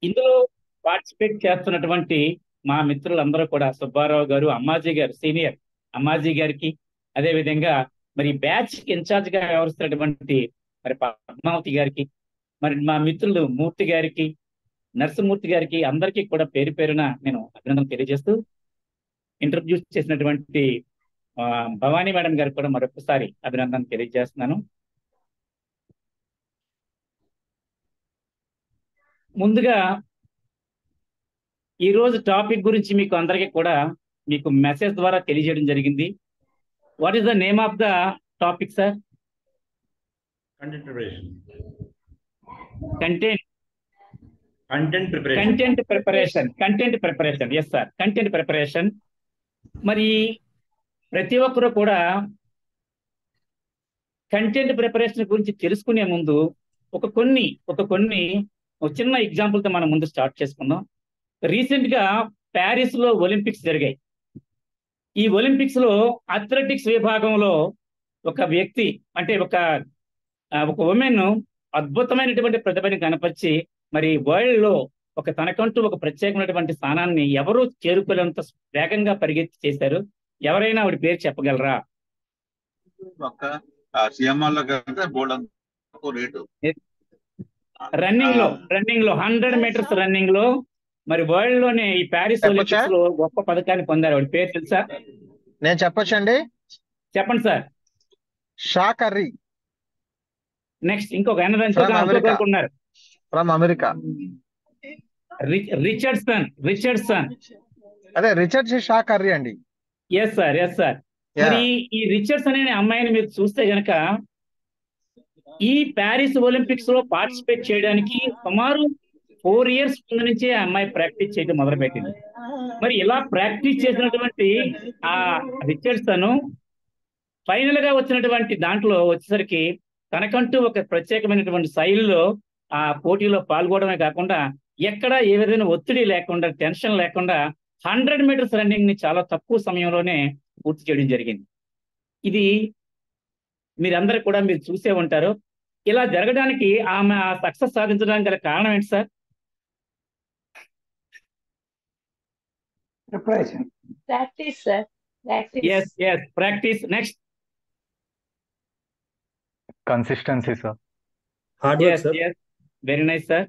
ఇందులో పార్టిసిపేట్ చేస్తున్నటువంటి మా మిత్రులందరూ కూడా సుబ్బారావు గారు, అమ్మాజీ గారు, సీనియర్ అమ్మాజీ గారికి, అదే విధంగా మరి బ్యాచ్ ఇన్ఛార్జ్ గా వ్యవహరిస్తున్నటువంటి మరి పద్మావతి గారికి, మరి మా మిత్రులు మూర్తి గారికి, నరసింహమూర్తి గారికి, అందరికీ కూడా పేరు పేరున నేను అభినందన తెలియజేస్తూ ఇంట్రడ్యూస్ చేసినటువంటి భవానీ మేడం గారికి కూడా మరొకసారి అభినందన తెలియజేస్తున్నాను. ముందుగా ఈ రోజు టాపిక్ గురించి మీకు అందరికీ కూడా మీకు మెసేజ్ ద్వారా తెలియజేయడం జరిగింది. What is the name of the topic sir? Content preparation. Content preparation. Yes sir, content preparation. మరి ప్రతి ఒక్కరు కూడా కంటెంట్ ప్రిపరేషన్ గురించి తెలుసుకునే ముందు ఒక చిన్న ఎగ్జాంపుల్ తో మనం ముందు స్టార్ట్ చేసుకుందాం. రీసెంట్ గా ప్యారిస్ లో ఒలింపిక్స్ జరిగాయి. ఈ ఒలింపిక్స్ లో అథ్లెటిక్స్ విభాగంలో ఒక వ్యక్తి అంటే ఒక ఉమెన్ అద్భుతమైనటువంటి ప్రతిభని కనపరిచి మరి వరల్డ్ లో తనకంటూ ఒక ప్రత్యేకమైనటువంటి స్థానాన్ని ఎవరూ చేరుకోలేంత వేగంగా పరిగెత్తి చేశారు. ఎవరైనా ఆవిడ పేరు చెప్పగలరా? రన్నింగ్ లో 100 మీటర్స్ రన్నింగ్ లో మరి వరల్డ్ లోనే ఈ ప్యారిస్ ఒలింపిక్స్ లో గొప్ప పథకాన్ని పొందారు. ఆవిడ పేరు తెలుసా? నేను చెప్పొచ్చండి. చెప్పండి సార్. షా కర్రీ. నెక్స్ట్ ఇంకొక ఉన్నారు ఫ్రమ్ అమెరికా. రిచర్డ్సన్. అదే రిచర్డ్ షా కర్రీ అండి. Yes sir. మరి ఈ రిచర్డ్సన్ అనే అమ్మాయిని మీరు చూస్తే గనక ఈ ప్యారిస్ ఒలింపిక్స్ లో పార్టిసిపేట్ చేయడానికి సుమారు 4 years ముందు నుంచే ఆ అమ్మాయి ప్రాక్టీస్ చేయడం మొదలుపెట్టింది. మరి ఇలా ప్రాక్టీస్ చేసినటువంటి ఆ రిచర్డ్సన్ ఫైనల్ గా వచ్చినటువంటి దాంట్లో వచ్చేసరికి తనకంటూ ఒక ప్రత్యేకమైనటువంటి శైలిలో ఆ పోటీలో పాల్గొనడమే కాకుండా ఎక్కడ ఏ విధమైన ఒత్తిడి లేకుండా, టెన్షన్ లేకుండా 100 మీటర్స్ రన్నింగ్ ని చాలా తక్కువ సమయంలోనే పూర్తి చేయడం జరిగింది. ఇది మీరందరూ కూడా మీరు చూసే ఉంటారు. ఇలా జరగడానికి ఆమె సక్సెస్ సాధించడానికి గల కారణం ఏంటి sir? Preparation. Practice sir. Practice. Next consistency sir. Hard work sir. Very nice sir.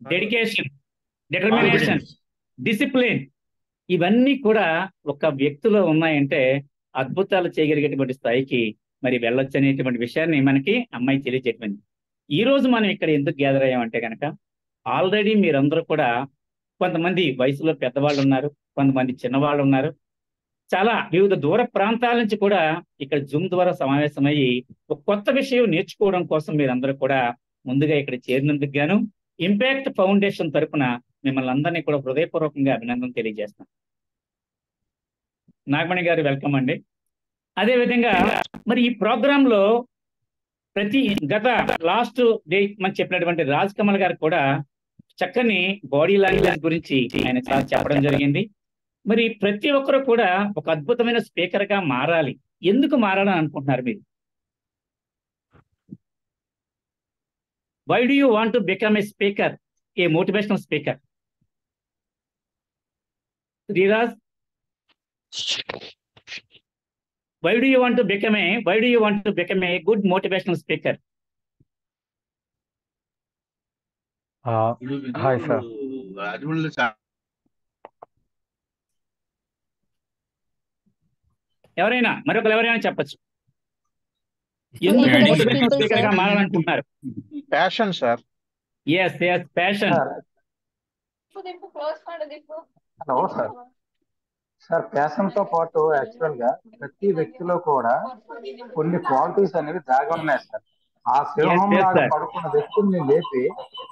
Dedication, determination, discipline, ఇవన్నీ కూడా ఒక వ్యక్తిలో ఉన్నాయంటే అద్భుతాలు చేయగలిగేటువంటి స్థాయికి మరి వెళ్ళొచ్చు అనేటువంటి విషయాన్ని మనకి అమ్మాయి తెలియజేయటమైంది. ఈ రోజు మనం ఇక్కడ ఎందుకు గ్యాదర్ అయ్యామంటే కనుక ఆల్రెడీ మీరందరూ కూడా కొంతమంది వయసులో పెద్దవాళ్ళు ఉన్నారు, కొంతమంది చిన్నవాళ్ళు ఉన్నారు. చాలా వివిధ దూర ప్రాంతాల నుంచి కూడా ఇక్కడ జూమ్ ద్వారా సమావేశమయ్యి ఒక కొత్త విషయం నేర్చుకోవడం కోసం మీరందరూ కూడా ముందుగా ఇక్కడ చేరినందుకు గాను ఇంపాక్ట్ ఫౌండేషన్ తరఫున మిమ్మల్ని అందరినీ కూడా హృదయపూర్వకంగా అభినందన తెలియజేస్తాను. నాగమణి గారు వెల్కమ్ అండి. అదే విధంగా మరి ఈ ప్రోగ్రామ్ లో గత లాస్ట్ డే మనం చెప్పినటువంటి రాజ్ కమల్ గారు కూడా చక్కని బాడీ లాంగ్వేజ్ గురించి ఆయన చాలా చెప్పడం జరిగింది. మరి ప్రతి ఒక్కరు కూడా ఒక అద్భుతమైన స్పీకర్ గా మారాలి. ఎందుకు మారాలని అనుకుంటున్నారు మీరు? Why do you want to become a speaker, a motivational speaker? Sriraj, why do you want to become a good motivational speaker? Hi sir. ఎవరైనా చెప్పచ్చు. ఎందుకు మోటివేషనల్ స్పీకర్ గా మారాలనుకుంటున్నారు? Passion sir. Yes passion. Hello sir, passion తో పాటు actual గా ప్రతి వ్యక్తిలో కూడా కొన్ని క్వాలిటీస్ అనేవి దాగి ఉన్నాయి సార్. ఆ సింహం లాగా పడుకున్న వ్యక్తుల్ని లేపి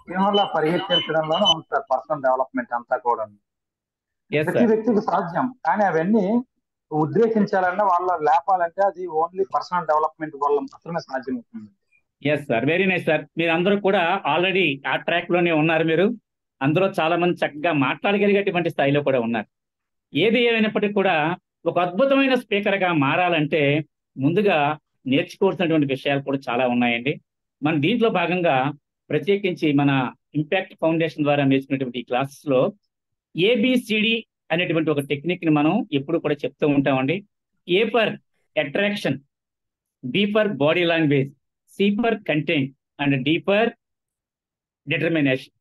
సింహంలా పరిగెత్తించడంలోనే ఉంది సార్ పర్సనల్ డెవలప్మెంట్ అంతా కూడా. ప్రతి వ్యక్తికి సాధ్యం, కానీ అవన్నీ ఉద్రేకించాలన్నా వాళ్ళ లేపాలంటే అది ఓన్లీ పర్సనల్ డెవలప్మెంట్ వల్ల మాత్రమే సాధ్యం అవుతుంది. Yes sir, very nice sir. మీరు అందరూ కూడా ఆల్రెడీ ఆ ట్రాక్ లోనే ఉన్నారు. మీరు అందరూ చాలా మంది చక్కగా మాట్లాడగలిగేటువంటి స్థాయిలో కూడా ఉన్నారు. ఏది ఏమైనప్పటికీ కూడా ఒక అద్భుతమైన స్పీకర్ గా మారాలంటే ముందుగా నేర్చుకోవాల్సినటువంటి విషయాలు కూడా చాలా ఉన్నాయండి. మన దీంట్లో భాగంగా ప్రత్యేకించి మన ఇంపాక్ట్ ఫౌండేషన్ ద్వారా నేర్చుకునేటువంటి ఈ క్లాసెస్ లో ఏబిసిడి అనేటువంటి ఒక టెక్నిక్ ని మనం ఎప్పుడు కూడా చెప్తూ ఉంటామండి. A for attraction, B for body language, C for content and D for determination.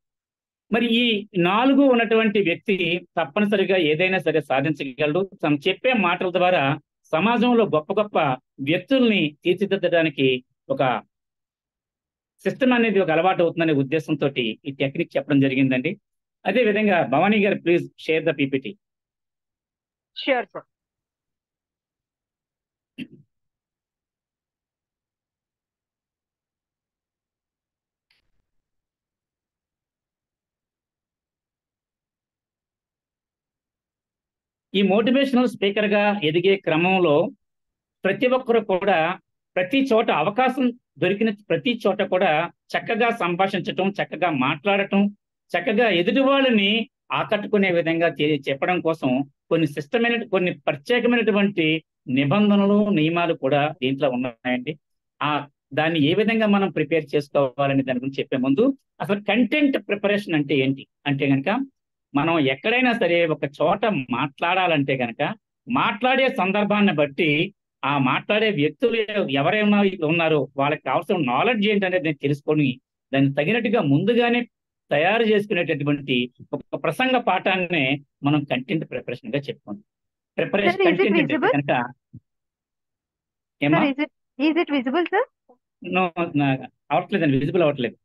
మరి ఈ 4 ఉన్నటువంటి వ్యక్తి తప్పనిసరిగా ఏదైనా సరే సాధించగలడు. తను చెప్పే మాటల ద్వారా సమాజంలో గొప్ప గొప్ప వ్యక్తుల్ని తీర్చిదిద్దడానికి ఒక సిస్టమ్ అనేది ఒక అలవాటు అవుతుందనే ఉద్దేశంతో ఈ టెక్నిక్ చెప్పడం జరిగిందండి. అదే విధంగా భవానీ గారు please share the PPT. Sure, sir. ఈ మోటివేషనల్ స్పీకర్ గా ఎదిగే క్రమంలో ప్రతి ఒక్కరు కూడా ప్రతి చోట అవకాశం దొరికిన ప్రతి చోట కూడా చక్కగా సంభాషించటం, చక్కగా మాట్లాడటం, చక్కగా ఎదుటి వాళ్ళని ఆకట్టుకునే విధంగా చెప్పడం కోసం కొన్ని ప్రత్యేకమైనటువంటి నిబంధనలు, నియమాలు కూడా దీంట్లో ఉన్నాయండి. దాన్ని ఏ విధంగా మనం ప్రిపేర్ చేసుకోవాలని దాని గురించి చెప్పే ముందు అసలు కంటెంట్ ప్రిపరేషన్ అంటే ఏంటి అంటే కనుక, మనం ఎక్కడైనా సరే ఒక చోట మాట్లాడాలంటే కనుక మాట్లాడే సందర్భాన్ని బట్టి ఆ మాట్లాడే వ్యక్తులు ఎవరైనా ఉన్నారో వాళ్ళకి కావాల్సిన నాలెడ్జ్ ఏంటనేది తెలుసుకొని దాన్ని తగినట్టుగా ముందుగానే తయారు చేసుకునేటటువంటి ఒక ప్రసంగ పాఠాన్నే మనం కంటెంట్ ప్రిపరేషన్ గా చెప్పుకుంటాం. ప్రిపరేషన్ కంటెంట్ కనుక ఏమా Is it visible, sir? అవట్లేదండి, విజిబుల్ అవ్వట్లేదు.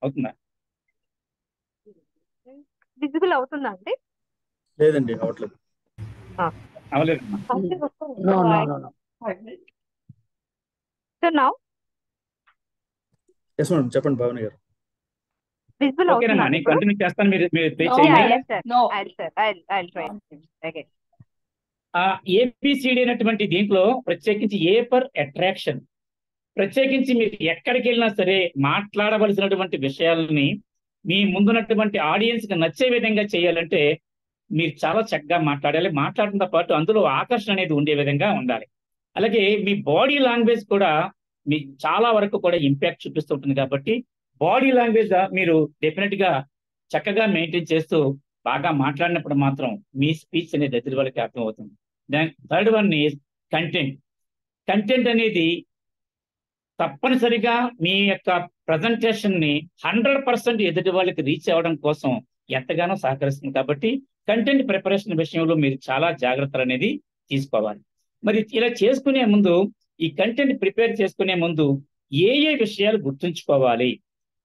అవుతుందా? విజిబుల్ అవుతుందా అండి? లేదండి, అవ్వట్లేదు. అవ్వలేదు. So now ఎస్ మేడం, చెప్పండి భవాని గారు. visible ఓకేనమ్మా, అవుతుందా? నేను కంటిన్యూ చేస్తాను, మీరు ప్లే Yeah, చేయండి. yes, sir. I'll try again. A B C D అనేటువంటి దీంట్లో ప్రత్యేకించి ఏ ఫర్ అట్రాక్షన్, ప్రత్యేకించి మీరు ఎక్కడికి వెళ్ళినా సరే మాట్లాడవలసినటువంటి విషయాలని మీ ముందున్నటువంటి ఆడియన్స్ కి నచ్చే విధంగా చేయాలంటే మీరు చాలా చక్కగా మాట్లాడాలి. మాట్లాడడంతో పాటు అందులో ఆకర్షణ అనేది ఉండే విధంగా ఉండాలి. అలాగే మీ బాడీ లాంగ్వేజ్ కూడా మీ చాలా వరకు కూడా ఇంపాక్ట్ చూపిస్తుంటుంది. కాబట్టి బాడీ లాంగ్వేజ్ మీరు డెఫినెట్ గా చక్కగా మెయింటైన్ చేస్తూ బాగా మాట్లాడినప్పుడు మాత్రం మీ స్పీచ్ అనేది ఎదుటి వాళ్ళకి అర్థమవుతుంది. దాని third one is content. Content అనేది తప్పనిసరిగా మీ యొక్క ప్రజెంటేషన్ ని 100% ఎదుటి వాళ్ళకి రీచ్ అవ్వడం కోసం ఎంతగానో సహకరిస్తుంది. కాబట్టి కంటెంట్ ప్రిపరేషన్ విషయంలో మీరు చాలా జాగ్రత్తలు అనేది తీసుకోవాలి. మరి ఇలా చేసుకునే ముందు, ఈ కంటెంట్ ప్రిపేర్ చేసుకునే ముందు ఏ విషయాలు గుర్తుంచుకోవాలి?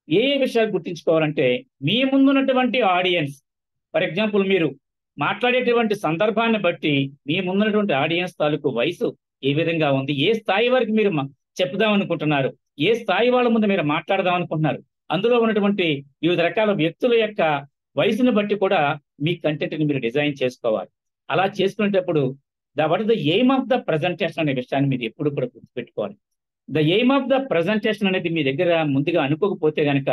ఏ విషయాలు గుర్తుంచుకోవాలంటే మీ ముందున్నటువంటి ఆడియన్స్, ఫర్ ఎగ్జాంపుల్ మీరు మాట్లాడేటువంటి సందర్భాన్ని బట్టి మీ ముందున్నటువంటి ఆడియన్స్ తాలూకు వయసు ఏ విధంగా ఉంది, ఏ స్థాయి వరకు మీరు చెప్దాం అనుకుంటున్నారు, ఏ స్థాయి వాళ్ళ ముందు మీరు మాట్లాడదాం అనుకుంటున్నారు, అందులో ఉన్నటువంటి వివిధ రకాల వ్యక్తుల యొక్క వయసును బట్టి కూడా మీ కంటెంట్ ని మీరు డిజైన్ చేసుకోవాలి. అలా చేసుకునేటప్పుడు what is the aim of the presentation అనే విషయాన్ని మీరు ఎప్పుడు కూడా గుర్తుపెట్టుకోవాలి. The aim of the presentation అనేది మీ దగ్గర ముందుగా అనుకోకపోతే కనుక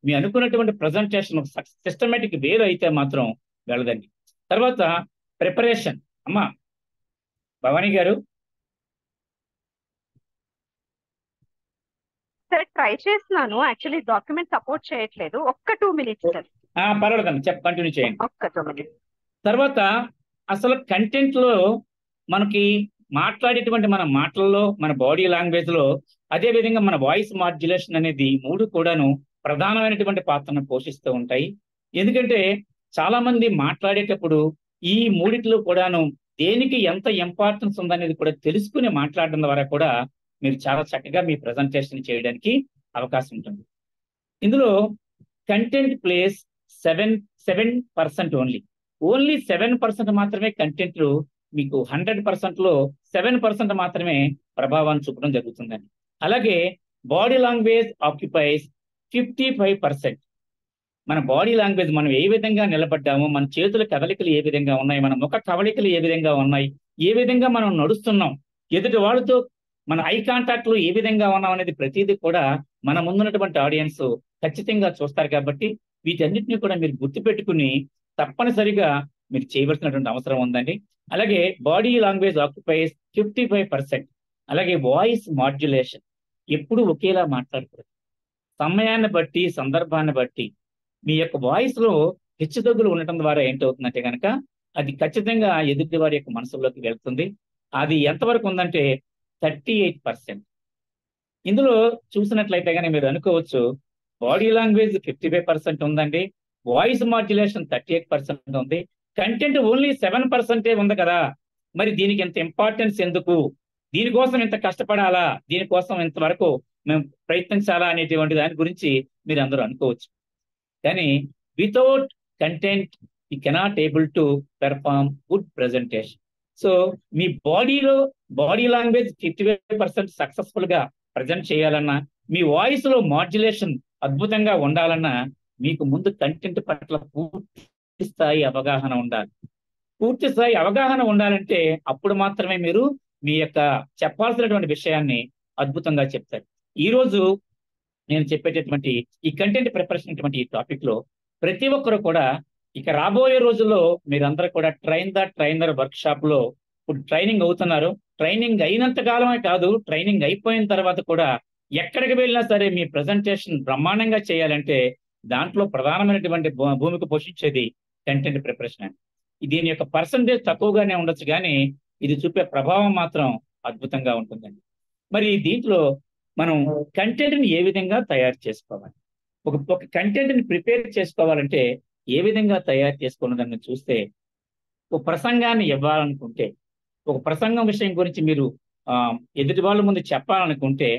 మీ అనుకున్నటువంటి ప్రజెంటేషన్ సిస్టమేటిక్ వేరు అయితే మాత్రం వెళ్ళదండి. తర్వాత ప్రిపరేషన్. అమ్మా భవానీ గారు, సార్ ట్రై చేస్తున్నాను, యాక్చువల్లీ డాక్యుమెంట్ సపోర్ట్ చేయట్లేదు. ఒక్క 2 minutes సార్. పర్వాలేదండి, కంటిన్యూ చేయండి. ఒక్క 2 minutes. తర్వాత అసలు కంటెంట్ లో మనకి మాట్లాడేటువంటి మన మాటల్లో, మన బాడీ లాంగ్వేజ్ లో, అదే విధంగా మన వాయిస్ మాడ్యులేషన్ అనేది 3 కూడాను ప్రధానమైనటువంటి పాత్రను పోషిస్తూ ఉంటాయి. ఎందుకంటే చాలా మంది మాట్లాడేటప్పుడు ఈ 3 కూడాను దేనికి ఎంత ఇంపార్టెన్స్ ఉందనేది కూడా తెలుసుకుని మాట్లాడడం ద్వారా కూడా మీరు చాలా చక్కగా మీ ప్రజెంటేషన్ చేయడానికి అవకాశం ఉంటుంది. ఇందులో కంటెంట్ ప్లేస్ 7% ఓన్లీ 7% మాత్రమే కంటెంట్ మీకు 100% లో 7% మాత్రమే ప్రభావాన్ని చూపడం జరుగుతుందండి. అలాగే బాడీ లాంగ్వేజ్ ఆక్యుపైస్ 55%. మన బాడీ లాంగ్వేజ్, మనం ఏ విధంగా నిలబడ్డాము, మన చేతుల కదలికలు ఏ విధంగా ఉన్నాయి, మన ముఖ కవళికలు ఏ విధంగా ఉన్నాయి, ఏ విధంగా మనం నడుస్తున్నాం, ఎదుటి వాళ్ళతో మన ఐ కాంటాక్ట్ లో ఏ విధంగా ఉన్నాం అనేది ప్రతిదీ కూడా మన ముందున్నటువంటి ఆడియన్స్ ఖచ్చితంగా చూస్తారు. కాబట్టి వీటన్నిటిని కూడా మీరు గుర్తుపెట్టుకుని తప్పనిసరిగా మీరు చేయవలసినటువంటి అవసరం ఉందండి. అలాగే బాడీ లాంగ్వేజ్ ఆక్యుపైస్ 55%. అలాగే వాయిస్ మాడ్యులేషన్, ఎప్పుడు ఒకేలా మాట్లాడకూడదు. సమయాన్ని బట్టి సందర్భాన్ని బట్టి మీ యొక్క వాయిస్ లో హెచ్చుతగ్గులు ఉండటం ద్వారా ఏంటవుతుందంటే కనుక అది ఖచ్చితంగా ఎదుటి వారి యొక్క మనసులోకి వెళ్తుంది. అది ఎంతవరకు ఉందంటే 38%. ఇందులో చూసినట్లయితే కానీ మీరు అనుకోవచ్చు బాడీ లాంగ్వేజ్ 55% ఉందండి, వాయిస్ మాడ్యులేషన్ 38% ఉంది, కంటెంట్ ఓన్లీ 7% ఉంది కదా, మరి దీనికి ఇంత ఇంపార్టెన్స్ ఎందుకు, దీనికోసం ఇంత కష్టపడాలా, దీనికోసం ఇంతవరకు మేము ప్రయత్నించాలా అనేటువంటి దాని గురించి మీరు అందరూ అనుకోవచ్చు. కానీ without content you cannot able to perform good presentation. So me body language 55% successful గా ప్రజెంట్ చేయాలన్నా, మీ వాయిస్ లో మాడ్యులేషన్ అద్భుతంగా ఉండాలన్నా మీకు ముందు కంటెంట్ పట్ల పూర్తి స్థాయి అవగాహన ఉండాలి. పూర్తి స్థాయి అవగాహన ఉండాలంటే అప్పుడు మాత్రమే మీరు మీ యొక్క చెప్పాల్సినటువంటి విషయాన్ని అద్భుతంగా చెప్తారు. ఈ రోజు నేను చెప్పేటటువంటి ఈ కంటెంట్ ప్రిపరేషన్ అటువంటి ఈ టాపిక్ లో ప్రతి ఒక్కరు కూడా ఇక రాబోయే రోజుల్లో మీరందరూ కూడా ట్రైనర్ వర్క్ షాప్ లో ఇప్పుడు ట్రైనింగ్ అవుతున్నారు. ట్రైనింగ్ అయినంత కాలమే కాదు, ట్రైనింగ్ అయిపోయిన తర్వాత కూడా ఎక్కడికి వెళ్ళినా సరే మీ ప్రెజెంటేషన్ బ్రహ్మాండంగా చేయాలంటే దాంట్లో ప్రధానమైనటువంటి భూమిక పోషించేది కంటెంట్ ప్రిపరేషన్. దీని యొక్క పర్సంటేజ్ తక్కువగానే ఉండొచ్చు కానీ ఇది చూపే ప్రభావం మాత్రం అద్భుతంగా ఉంటుందండి. మరి దీంట్లో మనం కంటెంట్ ని ఏ విధంగా తయారు చేసుకోవాలి, ఒక కంటెంట్ ని ప్రిపేర్ చేసుకోవాలంటే ఏ విధంగా తయారు చేసుకున్నదాన్ని చూస్తే, ఒక ప్రసంగాన్ని ఇవ్వాలనుకుంటే, ఒక ప్రసంగం విషయం గురించి మీరు ఎదుటి వాళ్ళ ముందు చెప్పాలనుకుంటే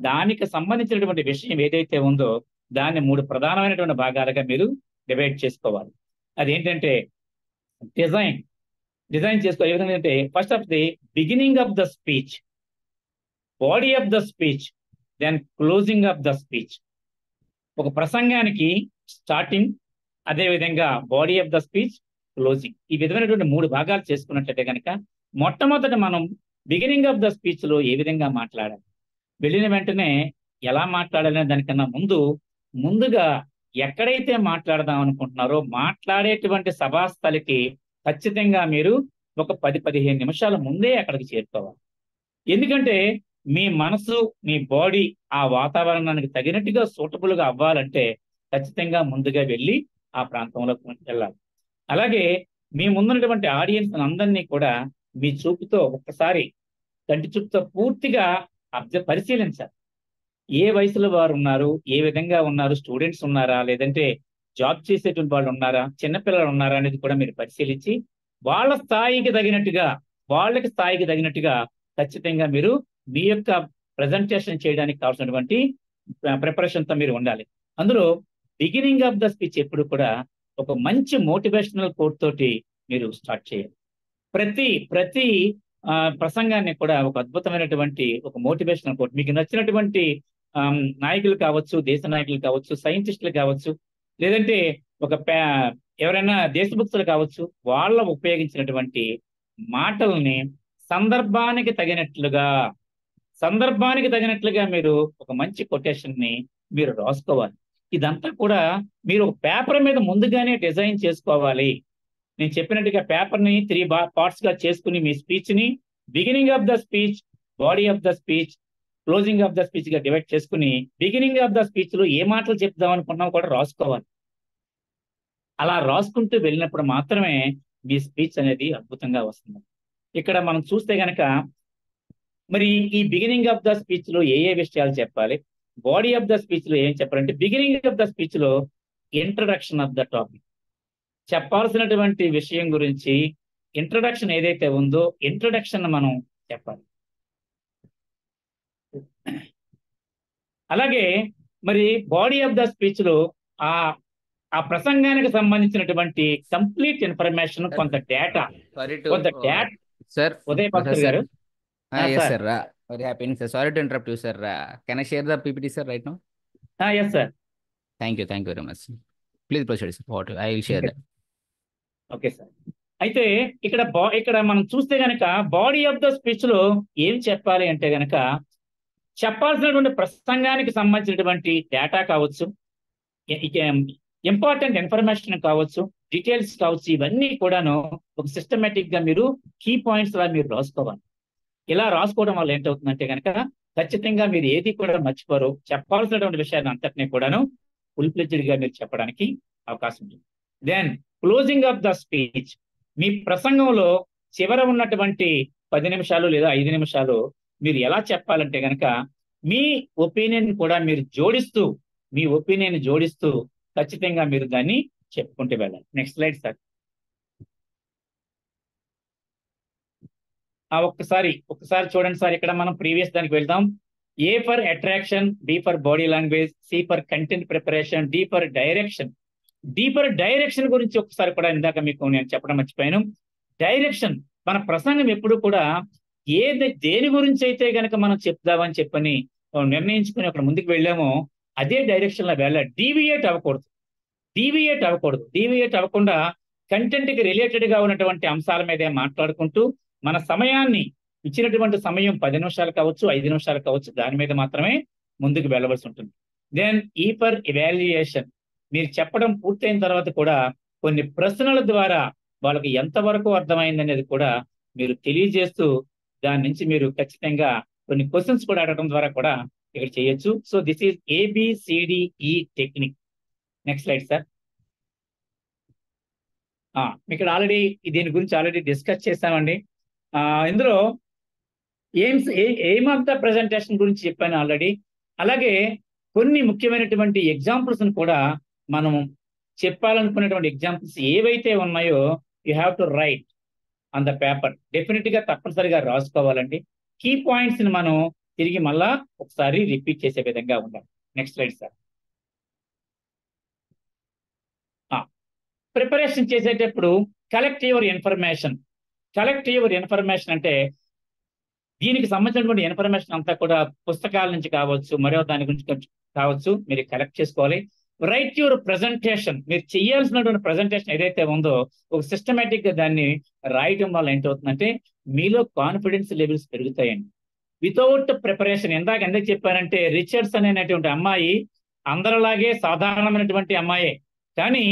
దానికి సంబంధించినటువంటి విషయం ఏదైతే ఉందో దాన్ని 3 ప్రధానమైనటువంటి భాగాలుగా మీరు డివైడ్ చేసుకోవాలి. అదేంటంటే డిజైన్ చేసుకోవాలి. ఏ విధంగా అంటే first of the beginning of the speech, body of the speech, then closing of the speech. ఒక ప్రసంగానికి స్టార్టింగ్, అదే విధంగా body of the speech, closing. ఈ విధమైనటువంటి 3 భాగాలు చేసుకున్నట్లయితే కనుక మొట్టమొదట మనం బిగినింగ్ ఆఫ్ ద స్పీచ్ లో ఏ విధంగా మాట్లాడాలి, వెళ్ళిన వెంటనే ఎలా మాట్లాడాలనే దానికన్నా ముందుగా ఎక్కడైతే మాట్లాడదాం అనుకుంటున్నారో మాట్లాడేటువంటి సభాస్థలికి ఖచ్చితంగా మీరు ఒక 10-15 నిమిషాల ముందే అక్కడికి చేరుకోవాలి. ఎందుకంటే మీ మనసు, మీ బాడీ ఆ వాతావరణానికి తగినట్టుగా సూటబుల్ గా అవ్వాలంటే ఖచ్చితంగా ముందుగా వెళ్ళి ఆ ప్రాంతంలో వెళ్ళాలి. అలాగే మీ ముందున్నటువంటి ఆడియన్స్ అందరినీ కూడా మీ చూపుతో ఒక్కసారి కంటి చూపుతో పూర్తిగా పరిశీలించాలి. ఏ వయసులో వారు ఉన్నారు, ఏ విధంగా ఉన్నారు, స్టూడెంట్స్ ఉన్నారా, లేదంటే జాబ్ చేసేటువంటి వాళ్ళు ఉన్నారా, చిన్నపిల్లలు ఉన్నారా అనేది కూడా మీరు పరిశీలించి వాళ్ళకి స్థాయికి తగినట్టుగా ఖచ్చితంగా మీరు మీ యొక్క ప్రజెంటేషన్ చేయడానికి కావాల్సినటువంటి ప్రిపరేషన్ తో మీరు ఉండాలి. అందులో బిగినింగ్ ఆఫ్ ద స్పీచ్ ఎప్పుడు కూడా ఒక మంచి మోటివేషనల్ కోట్ తోటి మీరు స్టార్ట్ చేయాలి. ప్రతి ప్రసంగాన్ని కూడా ఒక అద్భుతమైనటువంటి ఒక మోటివేషనల్ కోట్, మీకు నచ్చినటువంటి నాయకులు కావచ్చు, దేశ నాయకులు కావచ్చు, సైంటిస్టులు కావచ్చు, లేదంటే ఎవరైనా దేశభక్తులు కావచ్చు, వాళ్ళ ఉపయోగించినటువంటి మాటల్ని సందర్భానికి తగినట్లుగా మీరు ఒక మంచి కొటేషన్ ని మీరు రాసుకోవాలి. ఇదంతా కూడా మీరు ఒక పేపర్ మీద ముందుగానే డిజైన్ చేసుకోవాలి. నేను చెప్పినట్టుగా పేపర్ ని 3 పార్ట్స్ గా చేసుకుని మీ స్పీచ్ ని beginning of the speech, body of the speech, closing of the speech గా డివైడ్ చేసుకుని బిగినింగ్ ఆఫ్ ద స్పీచ్ లో ఏ మాటలు చెప్దాం అనుకున్నావు కూడా రాసుకోవాలి. అలా రాసుకుంటూ వెళ్ళినప్పుడు మాత్రమే మీ స్పీచ్ అనేది అద్భుతంగా వస్తుంది. ఇక్కడ మనం చూస్తే గనక మరి ఈ బిగినింగ్ ఆఫ్ ద స్పీచ్ లో ఏ విషయాలు చెప్పాలి, బాడీ ఆఫ్ ద స్పీచ్ లో ఏం చెప్పాలంటే బిగినింగ్ ఆఫ్ ద స్పీచ్ లో ఇంట్రడక్షన్ ఆఫ్ ద టాపిక్, చెప్పాల్సినటువంటి విషయం గురించి ఇంట్రడక్షన్ ఏదైతే ఉందో ఇంట్రడక్షన్ మనం చెప్పాలి. అలాగే మరి బాడీ ఆఫ్ ద స్పీచ్ లో ఆ ప్రసంగానికి సంబంధించినటువంటి కంప్లీట్ ఇన్ఫర్మేషన్, కొంత డేటా సార్. ఉదయ్ భాస్కర్ గారు. Yes sir, very happy sir. Sorry to interrupt you sir. Can I share the PPT sir right now? Yes sir. Thank you very much. Please proceed sir. I will share that. Okay sir. అయితే ఇక్కడ మనం చూస్తే గనక body of the speech లో ఏం చెప్పాలి అంటే గనక చెప్పాల్సినటువంటి ప్రసంగానికి సంబంధించినటువంటి డేటా కావచ్చు, ఇంపార్టెంట్ ఇన్ఫర్మేషన్ కావచ్చు, డీటెయిల్స్ కావచ్చు, ఇవన్నీ కూడాను ఒక సిస్టమేటిక్ గా మీరు కీ పాయింట్స్ లా మీరు రాసుకోవాలి. ఇలా రాసుకోవడం వల్ల ఏంటవుతుందంటే కనుక ఖచ్చితంగా మీరు ఏది కూడా మర్చిపోరు. చెప్పాల్సినటువంటి విషయాన్ని అంతటినీ కూడాను ఫుల్ ఫ్లెడ్జ్డ్ గా మీరు చెప్పడానికి అవకాశం ఉంటుంది. Then closing of the speech, మీ ప్రసంగంలో చివర ఉన్నటువంటి 10 నిమిషాలు లేదా 5 నిమిషాలు మీరు ఎలా చెప్పాలంటే గనక మీ ఒపీనియన్ కూడా మీరు జోడిస్తూ, మీ ఒపీనియన్ జోడిస్తూ ఖచ్చితంగా మీరు దాన్ని చెప్పుకుంటూ వెళ్ళాలి. Next slide sir. ఒక్కసారి చూడండి సార్. ఇక్కడ మనం ప్రీవియస్ దానికి వెళ్దాం. A for attraction, B for body language, C for content preparation, D for direction. Direction గురించి ఒకసారి కూడా ఇందాక మీకు నేను చెప్పడం మర్చిపోయాను. డైరెక్షన్, మన ప్రసంగం ఎప్పుడు కూడా దేని గురించి అయితే గనక మనం చెప్దామని చెప్పని నిర్ణయించుకుని అక్కడ ముందుకు వెళ్ళామో అదే డైరెక్షన్ లో వెళ్ళాలి. డీవియేట్ అవ్వకుండా కంటెంట్ కి రిలేటెడ్ గా ఉన్నటువంటి అంశాల మీదే మాట్లాడుకుంటూ మన సమయాన్ని ఇచ్చినటువంటి సమయం 10 నిమిషాలు కావచ్చు, 5 నిమిషాలు కావచ్చు, దాని మీద మాత్రమే ముందుకు వెళ్ళవలసి ఉంటుంది. దెన్ ఈ ఫర్ ఎవాల్యుయేషన్, మీరు చెప్పడం పూర్తయిన తర్వాత కూడా కొన్ని ప్రశ్నల ద్వారా వాళ్ళకి ఎంతవరకు అర్థమైంది అనేది కూడా మీరు తెలియజేస్తూ దాని నుంచి మీరు ఖచ్చితంగా కొన్ని క్వశ్చన్స్ కూడా అడగడం ద్వారా కూడా ఇక్కడ చేయొచ్చు. So this is ABCDE technique. Next slide sir. ఇక్కడ ఆల్రెడీ దీని గురించి ఆల్రెడీ డిస్కస్ చేసామండి. ఇందులో ఎయిమ్ ఆఫ్ ద ప్రెజెంటేషన్ గురించి చెప్పాను ఆల్రెడీ. అలాగే కొన్ని ముఖ్యమైనటువంటి ఎగ్జాంపుల్స్ కూడా మనం చెప్పాలనుకునేటువంటి ఎగ్జాంపుల్స్ ఏవైతే ఉన్నాయో you have to right on the paper. Definite గా తప్పనిసరిగా రాసుకోవాలండి. కీ పాయింట్స్ ని మనం తిరిగి మళ్ళా ఒకసారి రిపీట్ చేసే విధంగా ఉండాలి. Next slide sir. ప్రిపరేషన్ చేసేటప్పుడు కలెక్ట్ యువర్ ఇన్ఫర్మేషన్ అంటే దీనికి సంబంధించినటువంటి ఇన్ఫర్మేషన్ అంతా కూడా పుస్తకాల నుంచి కావచ్చు, మరో దాని గురించి కావచ్చు, మీరు కలెక్ట్ చేసుకోవాలి. రైట్ యువర్ ప్రెజెంటేషన్, మీరు చేయాల్సినటువంటి ప్రెజెంటేషన్ ఏదైతే ఉందో ఒక సిస్టమేటిక్ గా దాన్ని రాయటం వల్ల ఏంటవుతుందంటే మీలో కాన్ఫిడెన్స్ లెవెల్స్ పెరుగుతాయండి. వితౌట్ ప్రిపరేషన్, ఎందుకు చెప్పానంటే రిచర్డ్స్ అనేటువంటి అమ్మాయి అందరిలాగే సాధారణమైనటువంటి అమ్మాయే, కానీ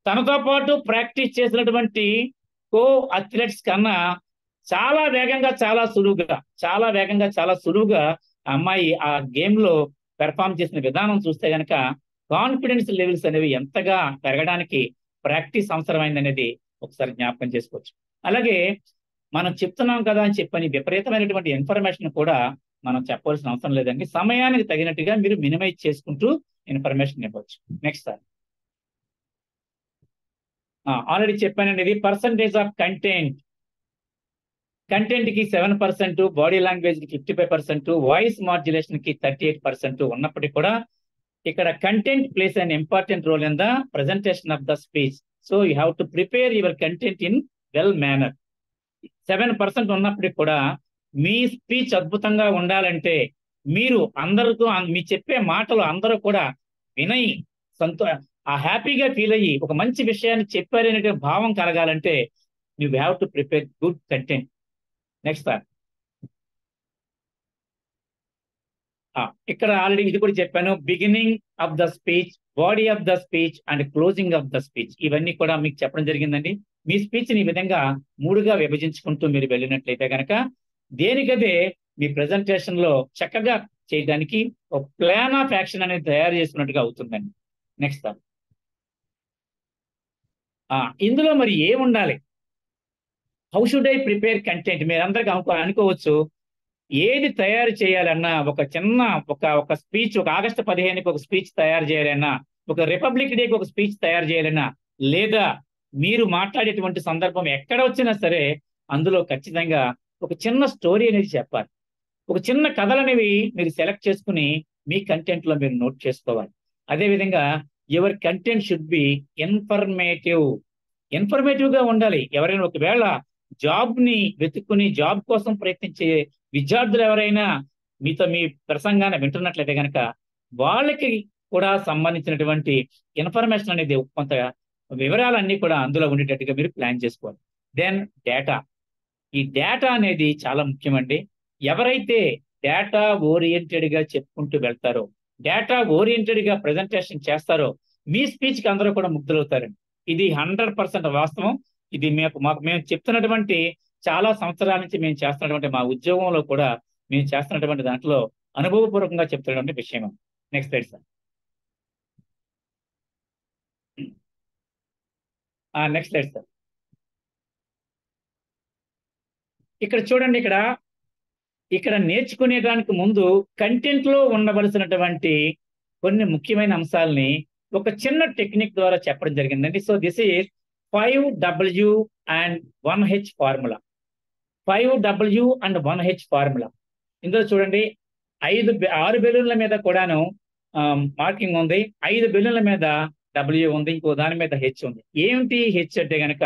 తనతో పాటు ప్రాక్టీస్ చేసినటువంటి కో అథ్లెట్స్ కన్నా చాలా వేగంగా చాలా సులువుగా అమ్మాయి ఆ గేమ్ లో పెర్ఫామ్ చేసిన విధానం చూస్తే గనక కాన్ఫిడెన్స్ లెవెల్స్ అనేవి ఎంతగా పెరగడానికి ప్రాక్టీస్ అవసరమైంది అనేది ఒకసారి జ్ఞాపకం చేసుకోవచ్చు. అలాగే మనం చెప్తున్నాం కదా అని చెప్పని విపరీతమైనటువంటి ఇన్ఫర్మేషన్ కూడా మనం చెప్పవలసిన అవసరం లేదండి. సమయానికి తగినట్టుగా మీరు మినిమైజ్ చేసుకుంటూ ఇన్ఫర్మేషన్ ఇవ్వచ్చు. Next sir. ఆల్రెడీ చెప్పానండి, ఇది పర్సంటేజ్ ఆఫ్ కంటెంట్ కి 7%, బాడీ లాంగ్వేజ్ కి 55%, వాయిస్ మాడ్యులేషన్ కి 38% ఉన్నప్పటికీ కూడా ఇక్కడ content plays an important role in the presentation of the speech. So you have to prepare your content in well manner. 7% ఉన్నప్పటికీ కూడా మీ స్పీచ్ అద్భుతంగా ఉండాలంటే మీరు అందరితో మీ చెప్పే మాటలు అందరూ కూడా వినయి హ్యాపీగా ఫీల్ అయ్యి ఒక మంచి విషయాన్ని చెప్పారనే భావం కలగాలంటే you have to prepare good content. Next sir. ఇక్కడ ఆల్రెడీ ఇది కూడా చెప్పాను, beginning of the speech, body of the speech and closing of the speech. ఇవన్నీ కూడా మీకు చెప్పడం జరిగిందండి. మీ స్పీచ్ ని ఈ విధంగా 3గా విభజించుకుంటూ మీరు వెళ్ళినట్లయితే కనుక దేనికదే మీ ప్రెజెంటేషన్ లో చక్కగా చేయడానికి ఒక ప్లాన్ ఆఫ్ యాక్షన్ అనేది తయారు చేసుకున్నట్టుగా అవుతుందండి. Next sir. ఇందులో మరి ఏముండాలి, how should I prepare content? మీరందరికీ అనుకోవచ్చు, ఏది తయారు చేయాలన్నా ఒక స్పీచ్, ఒక ఆగస్టు 15కి ఒక స్పీచ్ తయారు చేయాలన్నా, ఒక రిపబ్లిక్ డేకి ఒక స్పీచ్ తయారు చేయాలన్నా, లేదా మీరు మాట్లాడేటువంటి సందర్భం ఎక్కడ వచ్చినా సరే అందులో ఖచ్చితంగా ఒక చిన్న స్టోరీ అనేది చెప్పాలి. ఒక చిన్న కథలు అనేవి మీరు సెలెక్ట్ చేసుకుని మీ కంటెంట్ లో మీరు నోట్ చేసుకోవాలి. అదేవిధంగా your content should be informative గా ఉండాలి. ఎవరైనా ఒకవేళ జాబ్ ని వెతుక్కుని జాబ్ కోసం ప్రయత్నించే విద్యార్థులు ఎవరైనా మీతో మీ ప్రసంగాన్ని వింటున్నట్లయితే కనుక వాళ్ళకి కూడా సంబంధించినటువంటి ఇన్ఫర్మేషన్ అనేది కొంత వివరాలన్నీ కూడా అందులో ఉండేటట్టుగా మీరు ప్లాన్ చేసుకోవాలి. Then data. ఈ డేటా అనేది చాలా ముఖ్యమండి. ఎవరైతే డేటా ఓరియంటెడ్ గా చెప్పుకుంటూ వెళ్తారో, డేటా ఓరియంటెడ్ గా ప్రెజెంటేషన్ చేస్తారో మీ స్పీచ్ కి అందరూ కూడా ముగ్ధులవుతారండి. ఇది 100% వాస్తవం. ఇది మేము చెప్తున్నటువంటి చాలా సంవత్సరాల నుంచి మేము చేస్తున్నటువంటి మా ఉద్యోగంలో కూడా మేము చేస్తున్నటువంటి దాంట్లో అనుభవపూర్వకంగా చెప్తున్నటువంటి విషయం. Next slide sir. Next slide sir. ఇక్కడ చూడండి, ఇక్కడ నేర్చుకునేదానికి ముందు కంటెంట్ లో ఉండవలసినటువంటి కొన్ని ముఖ్యమైన అంశాలని ఒక చిన్న టెక్నిక్ ద్వారా చెప్పడం జరిగిందండి. So this is 5W and 1H formula. 5W and 1H formula. ఇందులో చూడండి 6 బెలూన్ల మీద కూడాను మార్కింగ్ ఉంది, 5 బెలూన్ల మీద W ఉంది, ఇంకో దాని మీద H ఉంది. ఏమిటి H అంటే గనక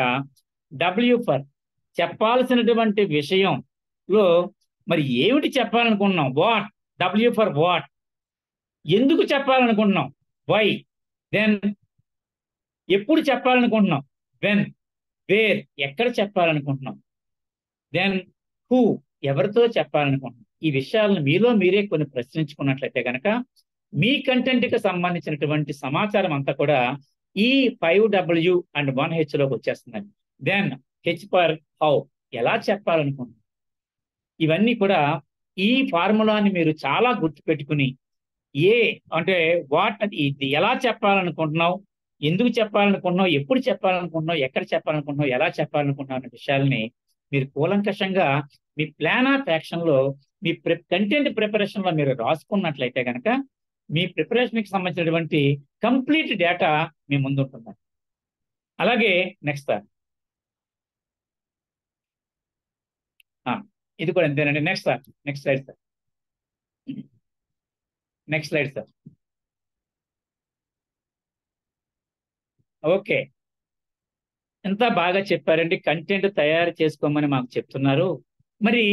W ఫర్ చెప్పాల్సినటువంటి విషయంలో మరి ఏమిటి చెప్పాలనుకుంటున్నాం, వాట్, W ఫర్ వాట్, ఎందుకు చెప్పాలనుకుంటున్నాం, వై, దెన్ ఎప్పుడు చెప్పాలనుకుంటున్నాం, వెన్, వేర్ ఎక్కడ చెప్పాలనుకుంటున్నాం, దెన్ హూ ఎవరితో చెప్పాలనుకుంటున్నాం. ఈ విషయాలను మీలో మీరే కొన్ని ప్రశ్నించుకున్నట్లయితే కనుక మీ కంటెంట్కి సంబంధించినటువంటి సమాచారం అంతా కూడా ఈ 5W and 1H లోకి వచ్చేస్తుందండి. దెన్ H ఫర్ హౌ ఎలా చెప్పాలనుకుంటున్నాం. ఇవన్నీ కూడా ఈ ఫార్ములాని మీరు చాలా గుర్తుపెట్టుకుని అంటే వాట్ ఇది ఎలా చెప్పాలనుకుంటున్నావు, ఎందుకు చెప్పాలనుకుంటున్నావు, ఎప్పుడు చెప్పాలనుకుంటున్నావు, ఎక్కడ చెప్పాలనుకుంటున్నావు, ఎలా చెప్పాలనుకుంటున్నావు అనే విషయాల్ని మీరు కూలంకషంగా మీ ప్లాన్ ఆఫ్ యాక్షన్ లో మీ కంటెంట్ ప్రిపరేషన్ లో మీరు రాసుకున్నట్లయితే కనుక మీ ప్రిపరేషన్కి సంబంధించినటువంటి కంప్లీట్ డేటా మీ ముందు ఉంటుంది. అలాగే నెక్స్ట్ సార్, ఇది కూడా అంతేనండి. Next sir, next slide sir, next slide sir. Okay, ఎంత బాగా చెప్పారండి. కంటెంట్ తయారు చేసుకోమని మాకు చెప్తున్నారు. మరి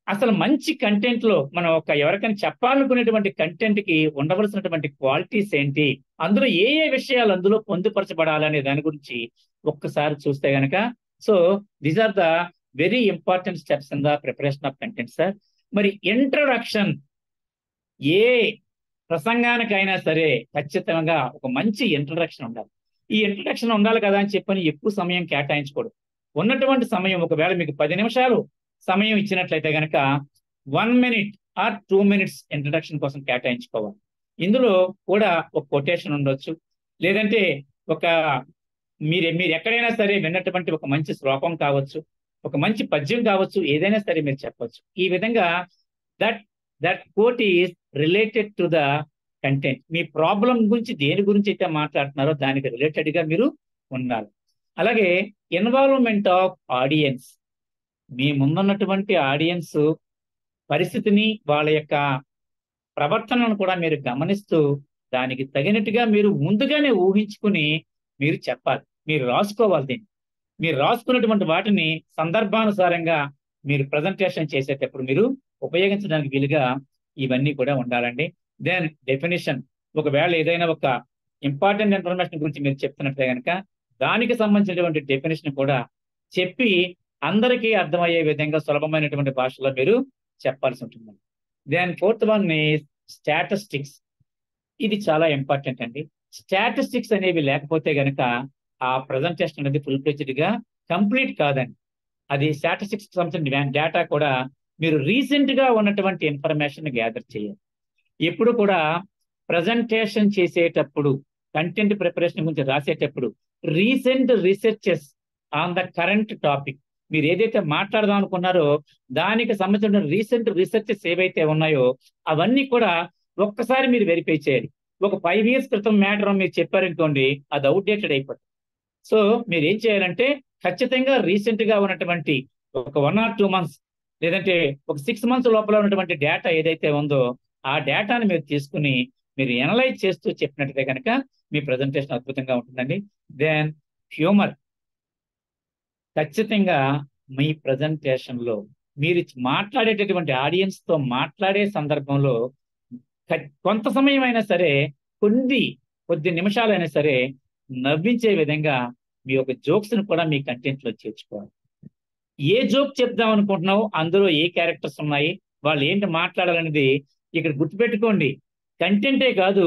అసలు మంచి కంటెంట్ లో మనం ఎవరికైనా చెప్పాలనుకునేటువంటి కంటెంట్ కి ఉండవలసినటువంటి క్వాలిటీస్ ఏంటి, అందులో ఏ విషయాలు అందులో పొందుపరచబడాలనే దాని గురించి ఒక్కసారి చూస్తే గనక, so these are the very important steps in the preparation of content sir. మరి ఇంట్రడక్షన్, ఏ ప్రసంగానికైనా సరే ఖచ్చితంగా ఒక మంచి ఇంట్రడక్షన్ ఉండాలి. ఈ ఇంట్రడక్షన్ ఉండాలి కదా అని చెప్పని ఎక్కువ సమయం కేటాయించకూడదు. ఉన్నటువంటి సమయం ఒకవేళ మీకు 10 నిమిషాలు సమయం ఇచ్చినట్లయితే కనుక 1 minute or 2 minutes ఇంట్రడక్షన్ కోసం కేటాయించుకోవాలి. ఇందులో కూడా ఒక కొటేషన్ ఉండొచ్చు, లేదంటే మీరు ఎక్కడైనా సరే విన్నటువంటి ఒక మంచి శ్లోకం కావచ్చు, ఒక మంచి పద్యం కావచ్చు, ఏదైనా సరే మీరు చెప్పవచ్చు. ఈ విధంగా that quote is related to the content. మీ ప్రాబ్లం గురించి దేని గురించి అయితే మాట్లాడుతున్నారో దానికి రిలేటెడ్ గా మీరు ఉండాలి. అలాగే ఇన్వాల్వ్మెంట్ ఆఫ్ ఆడియన్స్, మీ ముందున్నటువంటి ఆడియన్స్ పరిస్థితిని, వాళ్ళ యొక్క ప్రవర్తనను కూడా మీరు గమనిస్తూ దానికి తగినట్టుగా మీరు ముందుగానే ఊహించుకుని మీరు చెప్పాలి, మీరు రాసుకోవాలి. దీన్ని మీరు రాసుకున్నటువంటి వాటిని సందర్భానుసారంగా మీరు ప్రజెంటేషన్ చేసేటప్పుడు మీరు ఉపయోగించడానికి వీలుగా ఇవన్నీ కూడా ఉండాలండి. దెన్ డెఫినేషన్, ఒకవేళ ఏదైనా ఒక ఇంపార్టెంట్ ఇన్ఫర్మేషన్ గురించి మీరు చెప్తున్నట్లే కనుక దానికి సంబంధించినటువంటి డెఫినేషన్ కూడా చెప్పి అందరికీ అర్థమయ్యే విధంగా సులభమైనటువంటి భాషలో మీరు చెప్పాల్సి ఉంటుంది. Then 4th one is statistics. ఇది చాలా ఇంపార్టెంట్ అండి. స్టాటిస్టిక్స్ అనేవి లేకపోతే గనక ఆ ప్రజెంటేషన్ అనేది ఫుల్ ఫ్లెడ్జ్డ్ గా కంప్లీట్ కాదండి. అది స్టాటిస్టిక్స్ సంబంధించిన డేటా కూడా మీరు రీసెంట్ గా ఉన్నటువంటి ఇన్ఫర్మేషన్ గ్యాదర్ చేయాలి. ఎప్పుడు కూడా ప్రజెంటేషన్ చేసేటప్పుడు, కంటెంట్ ప్రిపరేషన్ గురించి రాసేటప్పుడు recent researches on the current topic, మీరు ఏదైతే మాట్లాడదాం అనుకున్నారో దానికి సంబంధించిన రీసెంట్ రీసెర్చెస్ ఏవైతే ఉన్నాయో అవన్నీ కూడా ఒక్కసారి మీరు వెరిఫై చేయాలి. ఒక 5 years క్రితం మ్యాటర్ మీరు చెప్పారనుకోండి, అది అవుట్డేటెడ్ అయిపోతుంది. సో మీరు ఏం చేయాలంటే ఖచ్చితంగా రీసెంట్ గా ఉన్నటువంటి ఒక 1 or 2 months లేదంటే ఒక 6 months లోపల ఉన్నటువంటి డేటా ఏదైతే ఉందో ఆ డేటాను మీరు తీసుకుని మీరు ఎనలైజ్ చేస్తూ చెప్పినట్లయితే కనుక మీ ప్రజెంటేషన్ అద్భుతంగా ఉంటుందండి. దెన్ హ్యూమర్, ఖచ్చితంగా మీ ప్రజెంటేషన్ లో మీరు మాట్లాడేటటువంటి ఆడియన్స్ తో మాట్లాడే సందర్భంలో కొంత సమయం అయినా సరే, కొద్ది నిమిషాలైనా సరే నవ్వించే విధంగా మీ యొక్క జోక్స్ ను కూడా మీ కంటెంట్ లో చేర్చుకోవాలి. ఏ జోక్ చెప్దాం అనుకుంటున్నావు, అందులో ఏ క్యారెక్టర్స్ ఉన్నాయి, వాళ్ళు ఏంటి మాట్లాడాలనేది ఇక్కడ గుర్తుపెట్టుకోండి. కంటెంటే కాదు,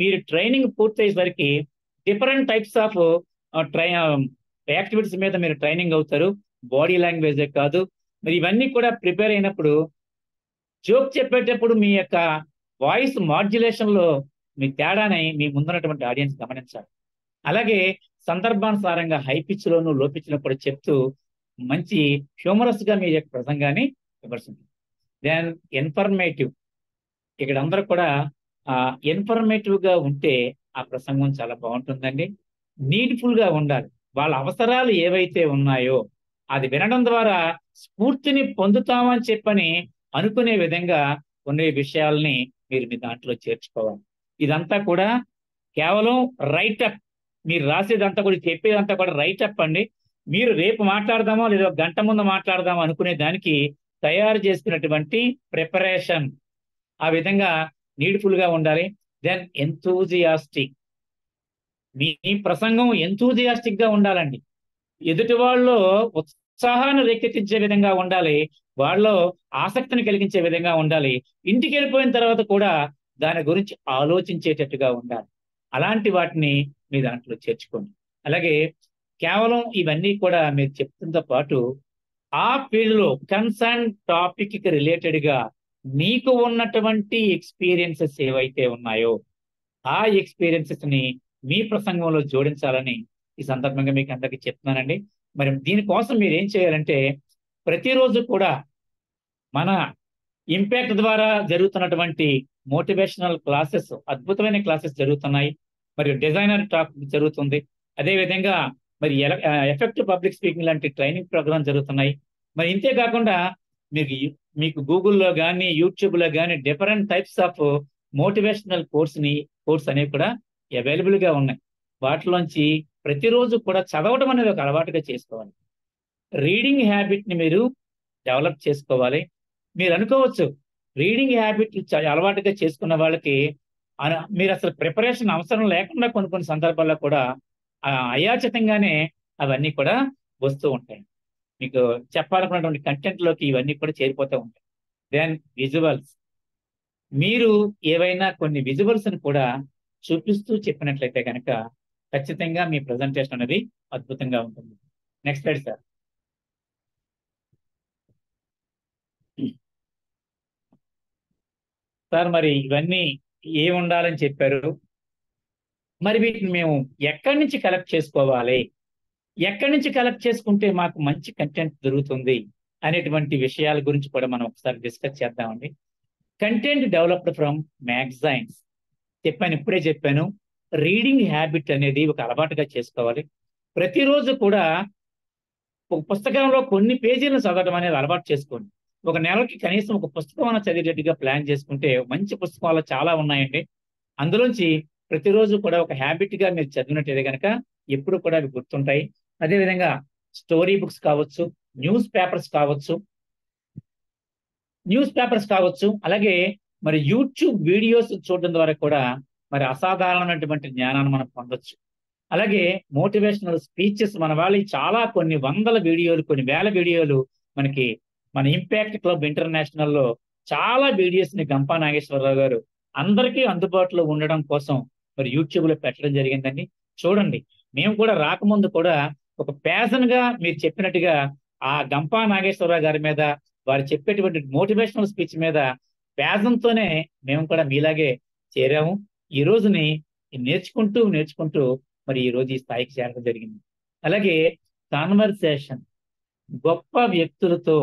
మీరు ట్రైనింగ్ పూర్తయ్యేసరికి డిఫరెంట్ టైప్స్ ఆఫ్ యాక్టివిటీస్ మీద మీరు ట్రైనింగ్ అవుతారు. బాడీ లాంగ్వేజే కాదు, మరి ఇవన్నీ కూడా ప్రిపేర్ అయినప్పుడు జోక్ చెప్పేటప్పుడు మీ యొక్క వాయిస్ మాడ్యులేషన్ లో మీ తేడాని మీ ముందున్నటువంటి ఆడియన్స్ గమనించాలి. అలాగే సందర్భానుసారంగా హై పిచ్ లోను లో పిచ్ లో కూడా చెప్తూ మంచి హ్యూమరస్ గా మీ యొక్క ప్రసంగాన్ని విమర్శించాలి. దెన్ ఇన్ఫర్మేటివ్, ఇక్కడ అందరూ కూడా ఇన్ఫర్మేటివ్ గా ఉంటే ఆ ప్రసంగం చాలా బాగుంటుందండి. నీడ్ఫుల్ గా ఉండాలి. వాళ్ళ అవసరాలు ఏవైతే ఉన్నాయో అది వినడం ద్వారా స్ఫూర్తిని పొందుతామని చెప్పని అనుకునే విధంగా ఉండే విషయాల్ని మీరు మీ దాంట్లో చేర్చుకోవాలి. ఇదంతా కూడా కేవలం రైటప్, మీరు రాసేదంతా కూడా చెప్పేదంతా కూడా రైటప్ అండి. మీరు రేపు మాట్లాడదామో లేదా ఒక గంట ముందు మాట్లాడదామో అనుకునే దానికి తయారు చేసుకున్నటువంటి ప్రిపరేషన్. ఆ విధంగా నీడ్ఫుల్ గా ఉండాలి. దెన్ ఎంతూజియాస్టిక్, మీ ప్రసంగం ఎంతూజియాస్టిక్ గా ఉండాలండి. ఎదుటి వాళ్ళలో ఉత్సాహాన్ని రేకెత్తించే విధంగా ఉండాలి, వాళ్ళలో ఆసక్తిని కలిగించే విధంగా ఉండాలి. ఇంటికి వెళ్ళిపోయిన తర్వాత కూడా దాని గురించి ఆలోచించేటట్టుగా ఉండాలి. అలాంటి వాటిని మీ దాంట్లో చేర్చుకోండి. అలాగే కేవలం ఇవన్నీ కూడా మీరు చెప్తున్నతో పాటు ఆ ఫీల్డ్ లో కన్సర్న్ టాపిక్ కి రిలేటెడ్ గా మీకు ఉన్నటువంటి ఎక్స్పీరియన్సెస్ ఏవైతే ఉన్నాయో ఆ ఎక్స్పీరియన్సెస్ ని మీ ప్రసంగంలో జోడించాలని ఈ సందర్భంగా మీకు అందరికీ చెప్తున్నానండి. మరి దీనికోసం మీరు ఏం చేయాలంటే ప్రతిరోజు కూడా మన ఇంపాక్ట్ ద్వారా జరుగుతున్నటువంటి మోటివేషనల్ క్లాసెస్, అద్భుతమైన క్లాసెస్ జరుగుతున్నాయి. మరియు డిజైనర్ టాక్ జరుగుతుంది. అదేవిధంగా మరి ఎఫెక్టివ్ పబ్లిక్ స్పీకింగ్ లాంటి ట్రైనింగ్ ప్రోగ్రామ్ జరుగుతున్నాయి. మరి ఇంతే కాకుండా మీకు గూగుల్లో కానీ యూట్యూబ్లో కానీ different types of motivational course అనేవి కూడా అవైలబుల్ గా ఉన్నాయి. వాటిలోంచి ప్రతిరోజు కూడా చదవడం అనేది ఒక అలవాటుగా చేసుకోవాలి. రీడింగ్ హ్యాబిట్ ని మీరు డెవలప్ చేసుకోవాలి. మీరు అనుకోవచ్చు రీడింగ్ హ్యాబిట్ అలవాటుగా చేసుకున్న వాళ్ళకి మీరు అసలు ప్రిపరేషన్ అవసరం లేకుండా కొన్ని సందర్భాల్లో కూడా అయాచితంగానే అవన్నీ కూడా వస్తూ ఉంటాయి. మీకు చెప్పాలనుకున్నటువంటి కంటెంట్ లోకి ఇవన్నీ కూడా చేరిపోతూ ఉంటాయి. దెన్ విజువల్స్, మీరు ఏవైనా కొన్ని విజువల్స్ ని కూడా చూపిస్తూ చెప్పినట్లయితే కనుక ఖచ్చితంగా మీ ప్రజెంటేషన్ అనేది అద్భుతంగా ఉంటుంది. Next slide sir. సార్ మరి ఇవన్నీ ఏమి ఉండాలని చెప్పారు, మరి వీటిని మేము ఎక్కడి నుంచి కలెక్ట్ చేసుకోవాలి, ఎక్కడి నుంచి కలెక్ట్ చేసుకుంటే మాకు మంచి కంటెంట్ దొరుకుతుంది అనేటువంటి విషయాల గురించి కూడా మనం ఒకసారి డిస్కస్ చేద్దామండి. కంటెంట్ డెవలప్డ్ ఫ్రమ్ మ్యాగజైన్స్ ఇప్పుడే చెప్పాను. రీడింగ్ హ్యాబిట్ అనేది ఒక అలవాటుగా చేసుకోవాలి. ప్రతిరోజు కూడా ఒక పుస్తకంలో కొన్ని పేజీలను చదవడం అనేది అలవాటు చేసుకోండి. ఒక నెలకి కనీసం ఒక పుస్తకం అన్న చదివేటట్టుగా ప్లాన్ చేసుకుంటే మంచి పుస్తకాలు చాలా ఉన్నాయండి. అందులోంచి ప్రతిరోజు కూడా ఒక హ్యాబిట్ గా మీరు చదివినట్టయితే కనుక ఎప్పుడు కూడా అవి గుర్తుంటాయి. అదేవిధంగా స్టోరీ బుక్స్ కావచ్చు, న్యూస్ పేపర్స్ కావచ్చు, అలాగే మరి యూట్యూబ్ వీడియోస్ చూడడం ద్వారా కూడా మరి అసాధారణమైనటువంటి జ్ఞానాన్ని మనం పొందొచ్చు. అలాగే మోటివేషనల్ స్పీచెస్ మన వాళ్ళు చాలా కొన్ని వందల వీడియోలు, కొన్ని వేల వీడియోలు మనకి మన ఇంపాక్ట్ క్లబ్ ఇంటర్నేషనల్ లో చాలా వీడియోస్ ని గంపా నాగేశ్వరరావు గారు అందరికీ అందుబాటులో ఉండడం కోసం మరి యూట్యూబ్ లో పెట్టడం జరిగిందండి. చూడండి, మేము కూడా రాకముందు కూడా ఒక ప్యాషన్ గా మీరు చెప్పినట్టుగా ఆ గంపా నాగేశ్వరరావు గారి మీద వారు చెప్పేటువంటి మోటివేషనల్ స్పీచ్ మీద ప్యాషన్తోనే మేము కూడా మీలాగే చేరాము. ఈ రోజుని నేర్చుకుంటూ మరి ఈ రోజు ఈ స్థాయికి చేరడం జరిగింది. అలాగే కాన్వర్సేషన్, గొప్ప వ్యక్తులతో,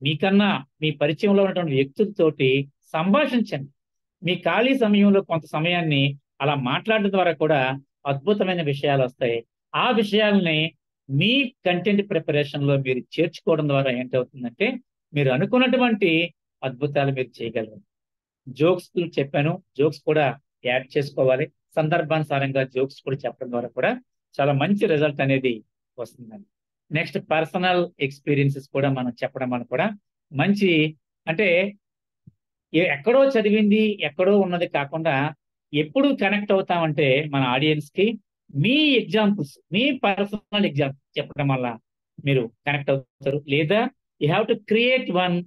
మీకన్నా మీ పరిచయంలో ఉన్నటువంటి వ్యక్తులతోటి సంభాషించండి. మీ ఖాళీ సమయంలో కొంత సమయాన్ని అలా మాట్లాడడం ద్వారా కూడా అద్భుతమైన విషయాలు వస్తాయి. ఆ విషయాలని మీ కంటెంట్ ప్రిపరేషన్ లో మీరు చేర్చుకోవడం ద్వారా ఏంటవుతుందంటే మీరు అనుకున్నటువంటి అద్భుతాలు మీరు చేయగలరు. జోక్స్ చెప్పాను, జోక్స్ కూడా యాడ్ చేసుకోవాలి. సందర్భానుసారంగా జోక్స్ కూడా చెప్పడం ద్వారా కూడా చాలా మంచి రిజల్ట్ అనేది వస్తుందండి. నెక్స్ట్ పర్సనల్ ఎక్స్పీరియన్సెస్ కూడా మనం చెప్పడం వల్ల కూడా మంచి, అంటే ఎక్కడో చదివింది ఎక్కడో ఉన్నది కాకుండా ఎప్పుడు కనెక్ట్ అవుతామంటే మన ఆడియన్స్ కి మీ ఎగ్జాంపుల్స్, మీ పర్సనల్ ఎగ్జాంపుల్స్ చెప్పడం వల్ల మీరు కనెక్ట్ అవుతారు. లేదా you have to create one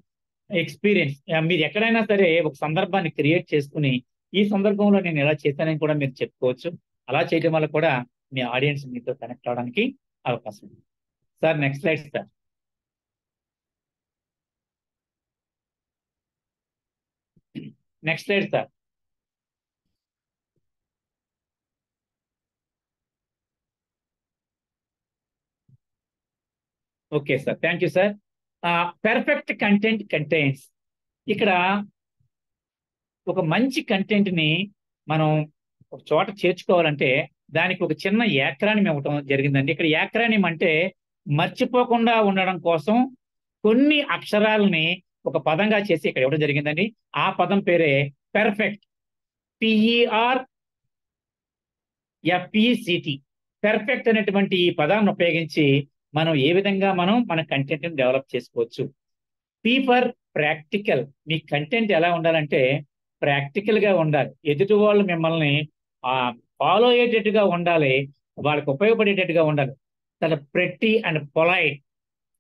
experience. మీరు ఎక్కడైనా సరే ఒక సందర్భాన్ని క్రియేట్ చేసుకుని ఈ సందర్భంలో నేను ఎలా చేశానని కూడా మీరు చెప్పుకోవచ్చు. అలా చేయడం వల్ల కూడా మీ ఆడియన్స్ మీతో కనెక్ట్ అవడానికి అవకాశం ఉంది. Sir next slide sir. Next slide sir. Okay sir, thank you sir. Perfect content contains. ఇక్కడ ఒక మంచి కంటెంట్ ని మనం ఒక చోట చేర్చుకోవాలంటే దానికి ఒక చిన్న యాక్రానిం ఇవ్వటం జరిగిందండి. ఇక్కడ యాక్రానిం అంటే మర్చిపోకుండా ఉండడం కోసం కొన్ని అక్షరాలని ఒక పదంగా చేసి ఇక్కడ ఇవ్వడం జరిగిందండి. ఆ పదం పేరే పెర్ఫెక్ట్. PERFECT. పెర్ఫెక్ట్ అనేటువంటి ఈ పదాన్ని ఉపయోగించి మనం ఏ విధంగా మన కంటెంట్ ని డెవలప్ చేసుకోవచ్చు. P for practical. Me content ఎలా ఉండాలంటే ప్రాక్టికల్ గా ఉండాలి. ఎదుటి వాళ్ళు మిమ్మల్ని ఫాలో అయ్యేటట్టుగా ఉండాలి, వాళ్ళకి ఉపయోగపడేటట్టుగా ఉండాలి. చాలా ప్రెట్టి అండ్ పొలైట్.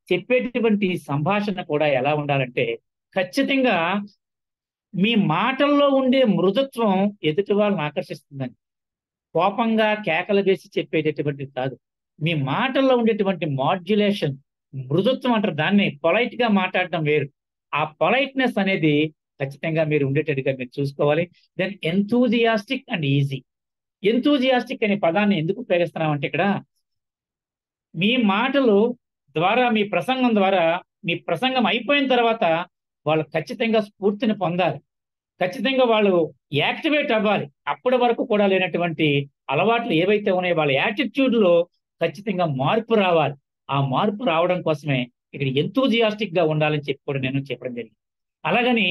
చెప్పేటటువంటి సంభాషణ కూడా ఎలా ఉండాలంటే ఖచ్చితంగా మీ మాటల్లో ఉండే మృదుత్వం ఎదుటి వాళ్ళని ఆకర్షిస్తుందండి. కోపంగా కేకలు వేసి చెప్పేటటువంటిది కాదు. మీ మాటల్లో ఉండేటువంటి మాడ్యులేషన్, మృదుత్వం అంటారు దాన్ని. పొలైట్ గా మాట్లాడటం వేరు. ఆ పొలైట్నెస్ అనేది ఖచ్చితంగా మీరు ఉండేటట్టుగా మీరు చూసుకోవాలి. Then enthusiastic and easy. Enthusiastic అనే పదాన్ని ఎందుకు ఉపయోగిస్తున్నామంటే ఇక్కడ మీ మాటలు ద్వారా, మీ ప్రసంగం ద్వారా, మీ ప్రసంగం అయిపోయిన తర్వాత వాళ్ళు ఖచ్చితంగా స్ఫూర్తిని పొందాలి, ఖచ్చితంగా వాళ్ళు యాక్టివేట్ అవ్వాలి. అప్పటి వరకు కూడా లేనటువంటి అలవాట్లు ఏవైతే ఉన్నాయో వాళ్ళ యాటిట్యూడ్ లో ఖచ్చితంగా మార్పు రావాలి. ఆ మార్పు రావడం కోసమే ఇక్కడ ఎంతూజియాస్టిక్ గా ఉండాలని చెప్పి కూడా నేను చెప్పడం జరిగింది. అలాగని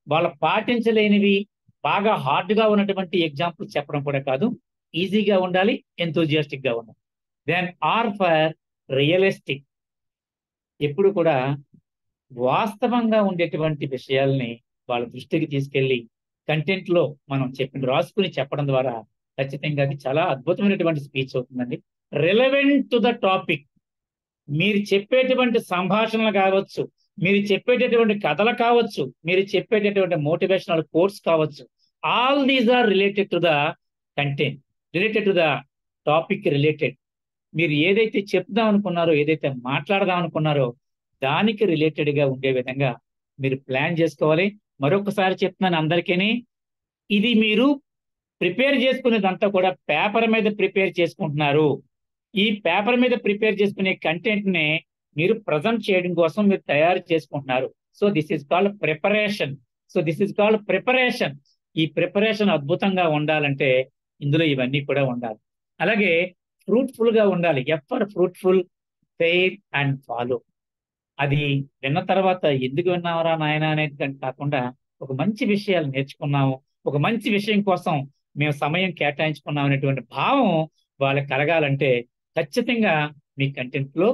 వాళ్ళు పాటించలేనివి బాగా హార్డ్ గా ఉన్నటువంటి ఎగ్జాంపుల్స్ చెప్పడం కూడా కాదు. ఈజీగా ఉండాలి, ఎంతూజియాస్టిక్ గా ఉండాలి. Then R for realistic. ఎప్పుడు కూడా వాస్తవంగా ఉండేటువంటి విషయాల్ని వాళ్ళ దృష్టికి తీసుకెళ్లి కంటెంట్ లో మనం రాసుకుని చెప్పడం ద్వారా ఖచ్చితంగా అది చాలా అద్భుతమైనటువంటి స్పీచ్ అవుతుందండి. Relevant to the topic. మీరు చెప్పేటువంటి సంభాషణలు కావచ్చు, మీరు చెప్పేటటువంటి కథలు కావచ్చు, మీరు చెప్పేటటువంటి మోటివేషనల్ కోర్స్ కావచ్చు, all these are related to the content, related to the topic related. మీరు ఏదైతే చెప్దాం అనుకున్నారో, ఏదైతే మాట్లాడదాం అనుకున్నారో దానికి రిలేటెడ్ గా ఉండే విధంగా మీరు ప్లాన్ చేసుకోవాలి. మరొకసారి చెప్తున్నాను అందరికీ, ఇది మీరు ప్రిపేర్ చేసుకునేదంతా కూడా పేపర్ మీద ప్రిపేర్ చేసుకుంటున్నారు. ఈ పేపర్ మీద ప్రిపేర్ చేసుకునే కంటెంట్ ని మీరు ప్రజెంట్ చేయడం కోసం మీరు తయారు చేసుకుంటున్నారు. So this is called preparation. ఈ ప్రిపరేషన్ అద్భుతంగా ఉండాలంటే ఇందులో ఇవన్నీ కూడా ఉండాలి. అలాగే ఫ్రూట్ఫుల్ గా ఉండాలి. For fruitful, fair and follow. అది విన్న తర్వాత ఎందుకు విన్నావరా నాయన అనేది కాకుండా ఒక మంచి విషయాలు నేర్చుకున్నాము, ఒక మంచి విషయం కోసం మేము సమయం కేటాయించుకున్నాం అనేటువంటి భావం వాళ్ళకి కలగాలంటే ఖచ్చితంగా మీ కంటెంట్ లో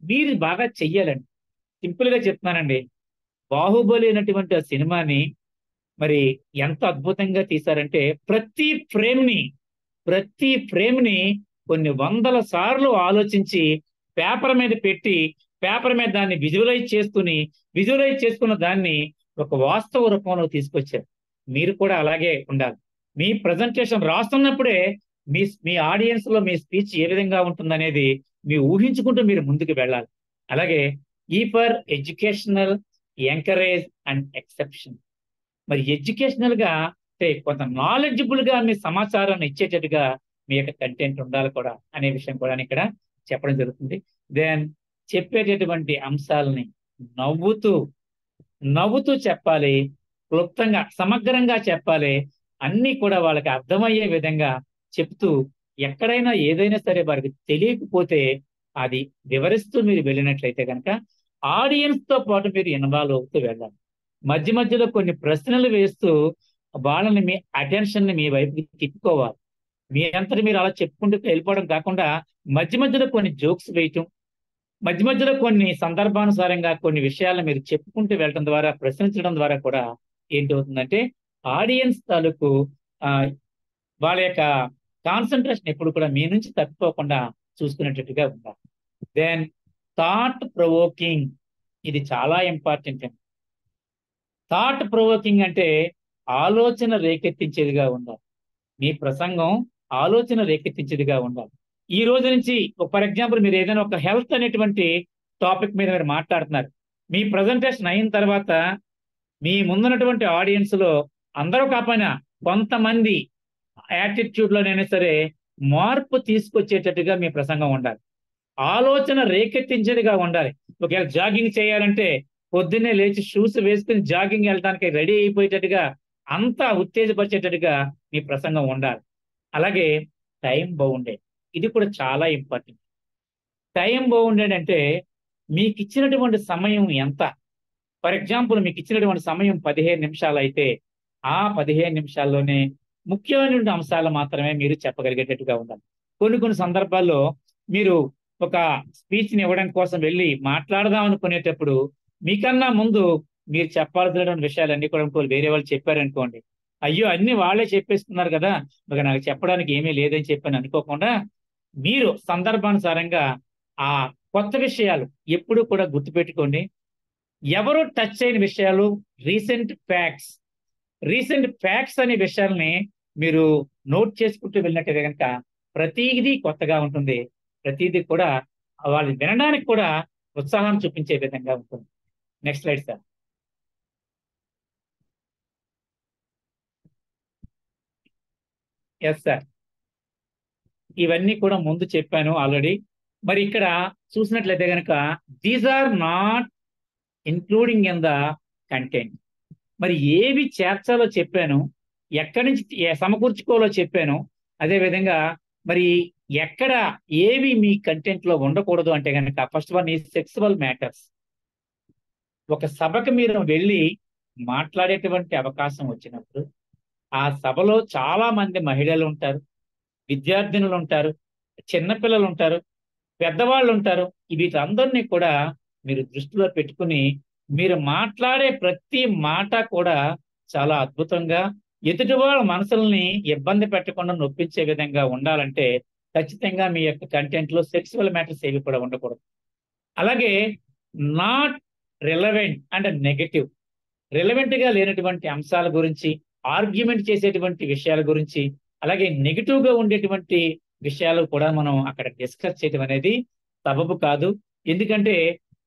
మీరు బాగా చెయ్యాలండి. సింపుల్ గా చెప్తున్నానండి, బాహుబలి అనేటువంటి ఆ సినిమాని మరి ఎంత అద్భుతంగా తీశారంటే ప్రతి ఫ్రేమ్ ని కొన్ని వందల సార్లు ఆలోచించి పేపర్ మీద పెట్టి, పేపర్ మీద దాన్ని విజువలైజ్ చేసుకున్న దాన్ని ఒక వాస్తవ రూపంలో తీసుకొచ్చారు. మీరు కూడా అలాగే ఉండాలి. మీ ప్రజెంటేషన్ రాస్తున్నప్పుడే మీ ఆడియన్స్ లో మీ స్పీచ్ ఏ విధంగా ఉంటుందనేది మీరు ఊహించుకుంటూ మీరు ముందుకు వెళ్ళాలి. అలాగే ఈ for educational, encourage and exception. మరి ఎడ్యుకేషనల్ గా అంటే కొంత నాలెడ్జబుల్ గా మీ సమాచారాన్ని ఇచ్చేటట్టుగా మీ యొక్క కంటెంట్ ఉండాలి కూడా అనే విషయం కూడా ఇక్కడ చెప్పడం జరుగుతుంది. దెన్ చెప్పేటటువంటి అంశాలని నవ్వుతూ చెప్పాలి, క్లుప్తంగా సమగ్రంగా చెప్పాలి. అన్ని కూడా వాళ్ళకి అర్థమయ్యే విధంగా చెప్తూ, ఎక్కడైనా ఏదైనా సరే వారికి తెలియకపోతే అది వివరిస్తూ మీరు వెళ్ళినట్లయితే కనుక ఆడియన్స్ తో పాటు మీరు ఇన్వాల్వ్ అవుతూ వెళ్ళాలి. మధ్యలో కొన్ని ప్రశ్నలు వేస్తూ వాళ్ళని మీ అటెన్షన్ ని మీ వైపుకి తిప్పుకోవాలి. మీ అంతటి మీరు అలా చెప్పుకుంటూ వెళ్ళిపోవడం కాకుండా మధ్యలో కొన్ని జోక్స్ వేయటం, మధ్యలో కొన్ని సందర్భానుసారంగా కొన్ని విషయాలను మీరు చెప్పుకుంటూ వెళ్ళడం ద్వారా, ప్రశ్నించడం ద్వారా కూడా ఏంటవుతుందంటే ఆడియన్స్ తాలూకు వాళ్ళ యొక్క కాన్సన్ట్రేషన్ ఎప్పుడు కూడా మీ నుంచి తప్పిపోకుండా చూసుకునేటట్టుగా ఉండాలి. Then thought provoking. ఇది చాలా ఇంపార్టెంట్ అండి. థాట్ ప్రొవోకింగ్ అంటే ఆలోచన రేకెత్తించేదిగా ఉండాలి. మీ ప్రసంగం ఆలోచన రేకెత్తించేదిగా ఉండాలి. ఈ రోజు నుంచి ఫర్ ఎగ్జాంపుల్ మీరు ఏదైనా ఒక హెల్త్ అనేటువంటి టాపిక్ మీద మీరు మాట్లాడుతున్నారు. మీ ప్రజెంటేషన్ అయిన తర్వాత మీ ముందున్నటువంటి ఆడియన్స్ లో అందరూ కాకపోయినా కొంతమంది యాటిట్యూడ్ లోనైనా సరే మార్పు తీసుకొచ్చేటట్టుగా మీ ప్రసంగం ఉండాలి. ఆలోచన రేకెత్తించేదిగా ఉండాలి. ఒకవేళ జాగింగ్ చేయాలంటే పొద్దున్నే లేచి షూస్ వేసుకుని జాగింగ్ వెళ్ళడానికి రెడీ అయిపోయేటట్టుగా అంతా ఉత్తేజపరిచేటట్టుగా మీ ప్రసంగం ఉండాలి. అలాగే టైం బౌండెడ్, ఇది కూడా చాలా ఇంపార్టెంట్. టైం బౌండెడ్ అంటే మీకు ఇచ్చినటువంటి సమయం ఎంత? ఫర్ ఎగ్జాంపుల్ మీకు ఇచ్చినటువంటి సమయం 15 నిమిషాలు అయితే ఆ 15 నిమిషాల్లోనే ముఖ్యమైనటువంటి అంశాలు మాత్రమే మీరు చెప్పగలిగేటట్టుగా ఉండాలి. కొన్ని సందర్భాల్లో మీరు ఒక స్పీచ్ని ఇవ్వడం కోసం వెళ్ళి మాట్లాడదాం అనుకునేటప్పుడు మీకన్నా ముందు మీరు చెప్పాల్సినటువంటి విషయాలన్నీ కూడా వేరే వాళ్ళు చెప్పారనుకోండి, అయ్యో అన్ని వాళ్ళే చెప్పేస్తున్నారు కదా, మరి నాకు చెప్పడానికి ఏమీ లేదని చెప్పని అనుకోకుండా మీరు సందర్భానుసారంగా ఆ కొత్త విషయాలు ఎప్పుడు కూడా గుర్తుపెట్టుకోండి. ఎవరు టచ్ అయిన విషయాలు రీసెంట్ ఫ్యాక్ట్స్ అనే విషయాల్ని మీరు నోట్ చేసుకుంటూ వెళ్ళినట్టు కనుక ప్రతిదీ కొత్తగా ఉంటుంది. ప్రతిదీ కూడా వాళ్ళు వినడానికి కూడా ఉత్సాహం చూపించే విధంగా ఉంటుంది. Next slide sir. Yes sir, ఇవన్నీ కూడా ముందు చెప్పాను ఆల్రెడీ. మరి ఇక్కడ చూసినట్లయితే కనుక these are not including in the content. మరి ఏవి చేర్చాలో చెప్పాను, ఎక్కడి నుంచి సమకూర్చుకోవాలో చెప్పాను. అదేవిధంగా మరి ఎక్కడ ఏవి మీ కంటెంట్ లో ఉండకూడదు అంటే కనుక ఫస్ట్ వన్ ఈ సెక్సువల్ మ్యాటర్స్. ఒక సభకు మీరు వెళ్ళి మాట్లాడేటువంటి అవకాశం వచ్చినప్పుడు ఆ సభలో చాలా మంది మహిళలు ఉంటారు, విద్యార్థినులు ఉంటారు, చిన్నపిల్లలు ఉంటారు, పెద్దవాళ్ళు ఉంటారు. వీటందరినీ కూడా మీరు దృష్టిలో పెట్టుకుని మీరు మాట్లాడే ప్రతి మాట కూడా చాలా అద్భుతంగా ఎదుటి వాళ్ళ మనసుల్ని ఇబ్బంది పెట్టకుండా నొప్పించే విధంగా ఉండాలంటే ఖచ్చితంగా మీ యొక్క కంటెంట్ లో సెక్సువల్ మ్యాటర్స్ ఏవి కూడా ఉండకూడదు. అలాగే not relevant and negative, relevant గా లేనటువంటి అంశాల గురించి, ఆర్గ్యుమెంట్ చేసేటువంటి విషయాల గురించి, అలాగే నెగిటివ్ గా ఉండేటువంటి విషయాలు కూడా మనం అక్కడ డిస్కస్ చేయడం అనేది సబబు కాదు. ఎందుకంటే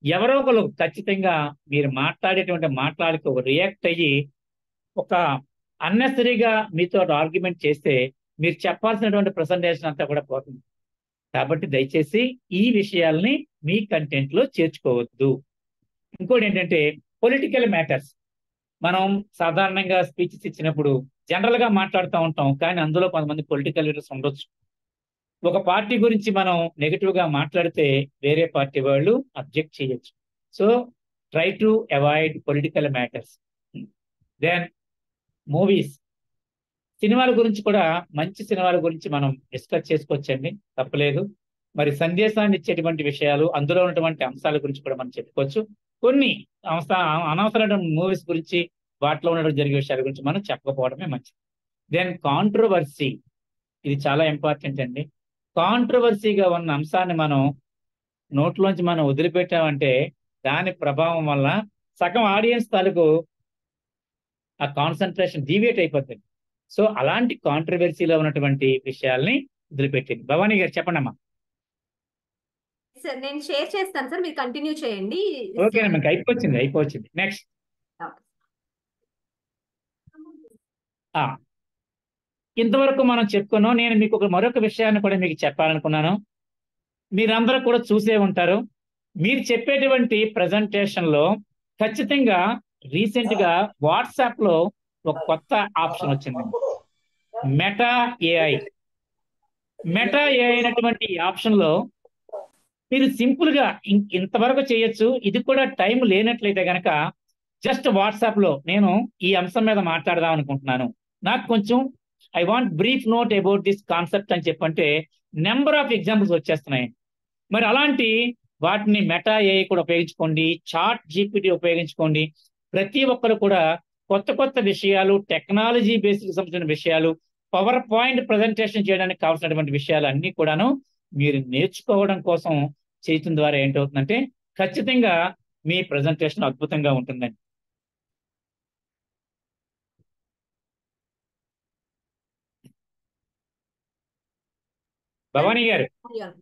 ఎవరో ఒకరు ఖచ్చితంగా మీరు మాట్లాడేటువంటి మాట్లాడికి ఒక రియాక్ట్ అయ్యి ఒక అన్నెసరీగా మీతో ఆర్గ్యుమెంట్ చేస్తే మీరు చెప్పాల్సినటువంటి ప్రజెంటేషన్ అంతా కూడా పోతుంది. కాబట్టి దయచేసి ఈ విషయాల్ని మీ కంటెంట్ లో చేర్చుకోవద్దు. ఇంకోటి ఏంటంటే పొలిటికల్ మ్యాటర్స్. మనం సాధారణంగా స్పీచెస్ ఇచ్చినప్పుడు జనరల్ గా మాట్లాడుతూ ఉంటాం, కానీ అందులో కొంతమంది పొలిటికల్ లీడర్స్ ఉండొచ్చు. ఒక పార్టీ గురించి మనం నెగిటివ్ గా మాట్లాడితే వేరే పార్టీ వాళ్ళు అబ్జెక్ట్ చేయొచ్చు. So try to avoid political matters. Then movies, సినిమాల గురించి కూడా మంచి సినిమాల గురించి మనం డిస్కస్ చేసుకోవచ్చండి, తప్పలేదు. మరి సందేశాన్ని ఇచ్చేటువంటి విషయాలు, అందులో ఉన్నటువంటి అంశాల గురించి కూడా మనం చెప్పుకోవచ్చు. కొన్ని అనవసరమైన మూవీస్ గురించి, వాటిలో ఉన్నటువంటి జరిగే విషయాల గురించి మనం చెప్పకపోవడమే మంచిది. దెన్ కాంట్రవర్సీ, ఇది చాలా ఇంపార్టెంట్ అండి. కాంట్రవర్సీగా ఉన్న అంశాన్ని మనం నోట్లోంచి మనం వదిలిపెట్టామంటే దాని ప్రభావం వల్ల సగం ఆడియన్స్ తాలూకు ఆ కాన్సన్ట్రేషన్ డీవియేట్ అయిపోతుంది. సో అలాంటి కాంట్రవర్సీలో ఉన్నటువంటి విషయాల్ని వదిలిపెట్టింది. భవానీ గారు చెప్పండి అమ్మా. సార్ నేను షేర్ చేస్తాను సార్, మీరు కంటిన్యూ చేయండి. ఓకేనమ్మా, అయిపోయింది. నెక్స్ట్ ఇంతవరకు మనం చెప్పుకున్నాం. నేను మీకు మరొక విషయాన్ని కూడా మీకు చెప్పాలనుకున్నాను. మీరందరూ కూడా చూసే ఉంటారు. మీరు చెప్పేటువంటి ప్రజెంటేషన్ లో ఖచ్చితంగా రీసెంట్ గా వాట్సాప్ లో ఒక కొత్త ఆప్షన్ వచ్చింది, మెటా ఏఐ అయినటువంటి ఆప్షన్ లో మీరు సింపుల్ గా ఇంతవరకు చేయొచ్చు. ఇది కూడా టైం లేనట్లయితే గనక జస్ట్ వాట్సాప్ లో నేను ఈ అంశం మీద మాట్లాడదాం అనుకుంటున్నాను, నాకు కొంచెం I want brief note about this concept అని చెప్పంటే నెంబర్ ఆఫ్ ఎగ్జాంపుల్స్ వచ్చేస్తున్నాయి. మరి అలాంటి వాటిని మెటా ఏఐ కూడా ఉపయోగించుకోండి, చాట్ జీపీటీ ఉపయోగించుకోండి. ప్రతి ఒక్కరు కూడా కొత్త విషయాలు, టెక్నాలజీ బేస్డ్ సంబంధించిన విషయాలు, పవర్ పాయింట్ ప్రజెంటేషన్ చేయడానికి కావాల్సినటువంటి విషయాలు అన్ని కూడాను మీరు నేర్చుకోవడం కోసం చేయటం ద్వారా ఏంటవుతుందంటే ఖచ్చితంగా మీ ప్రజెంటేషన్ అద్భుతంగా ఉంటుందండి. భవానీ గారు.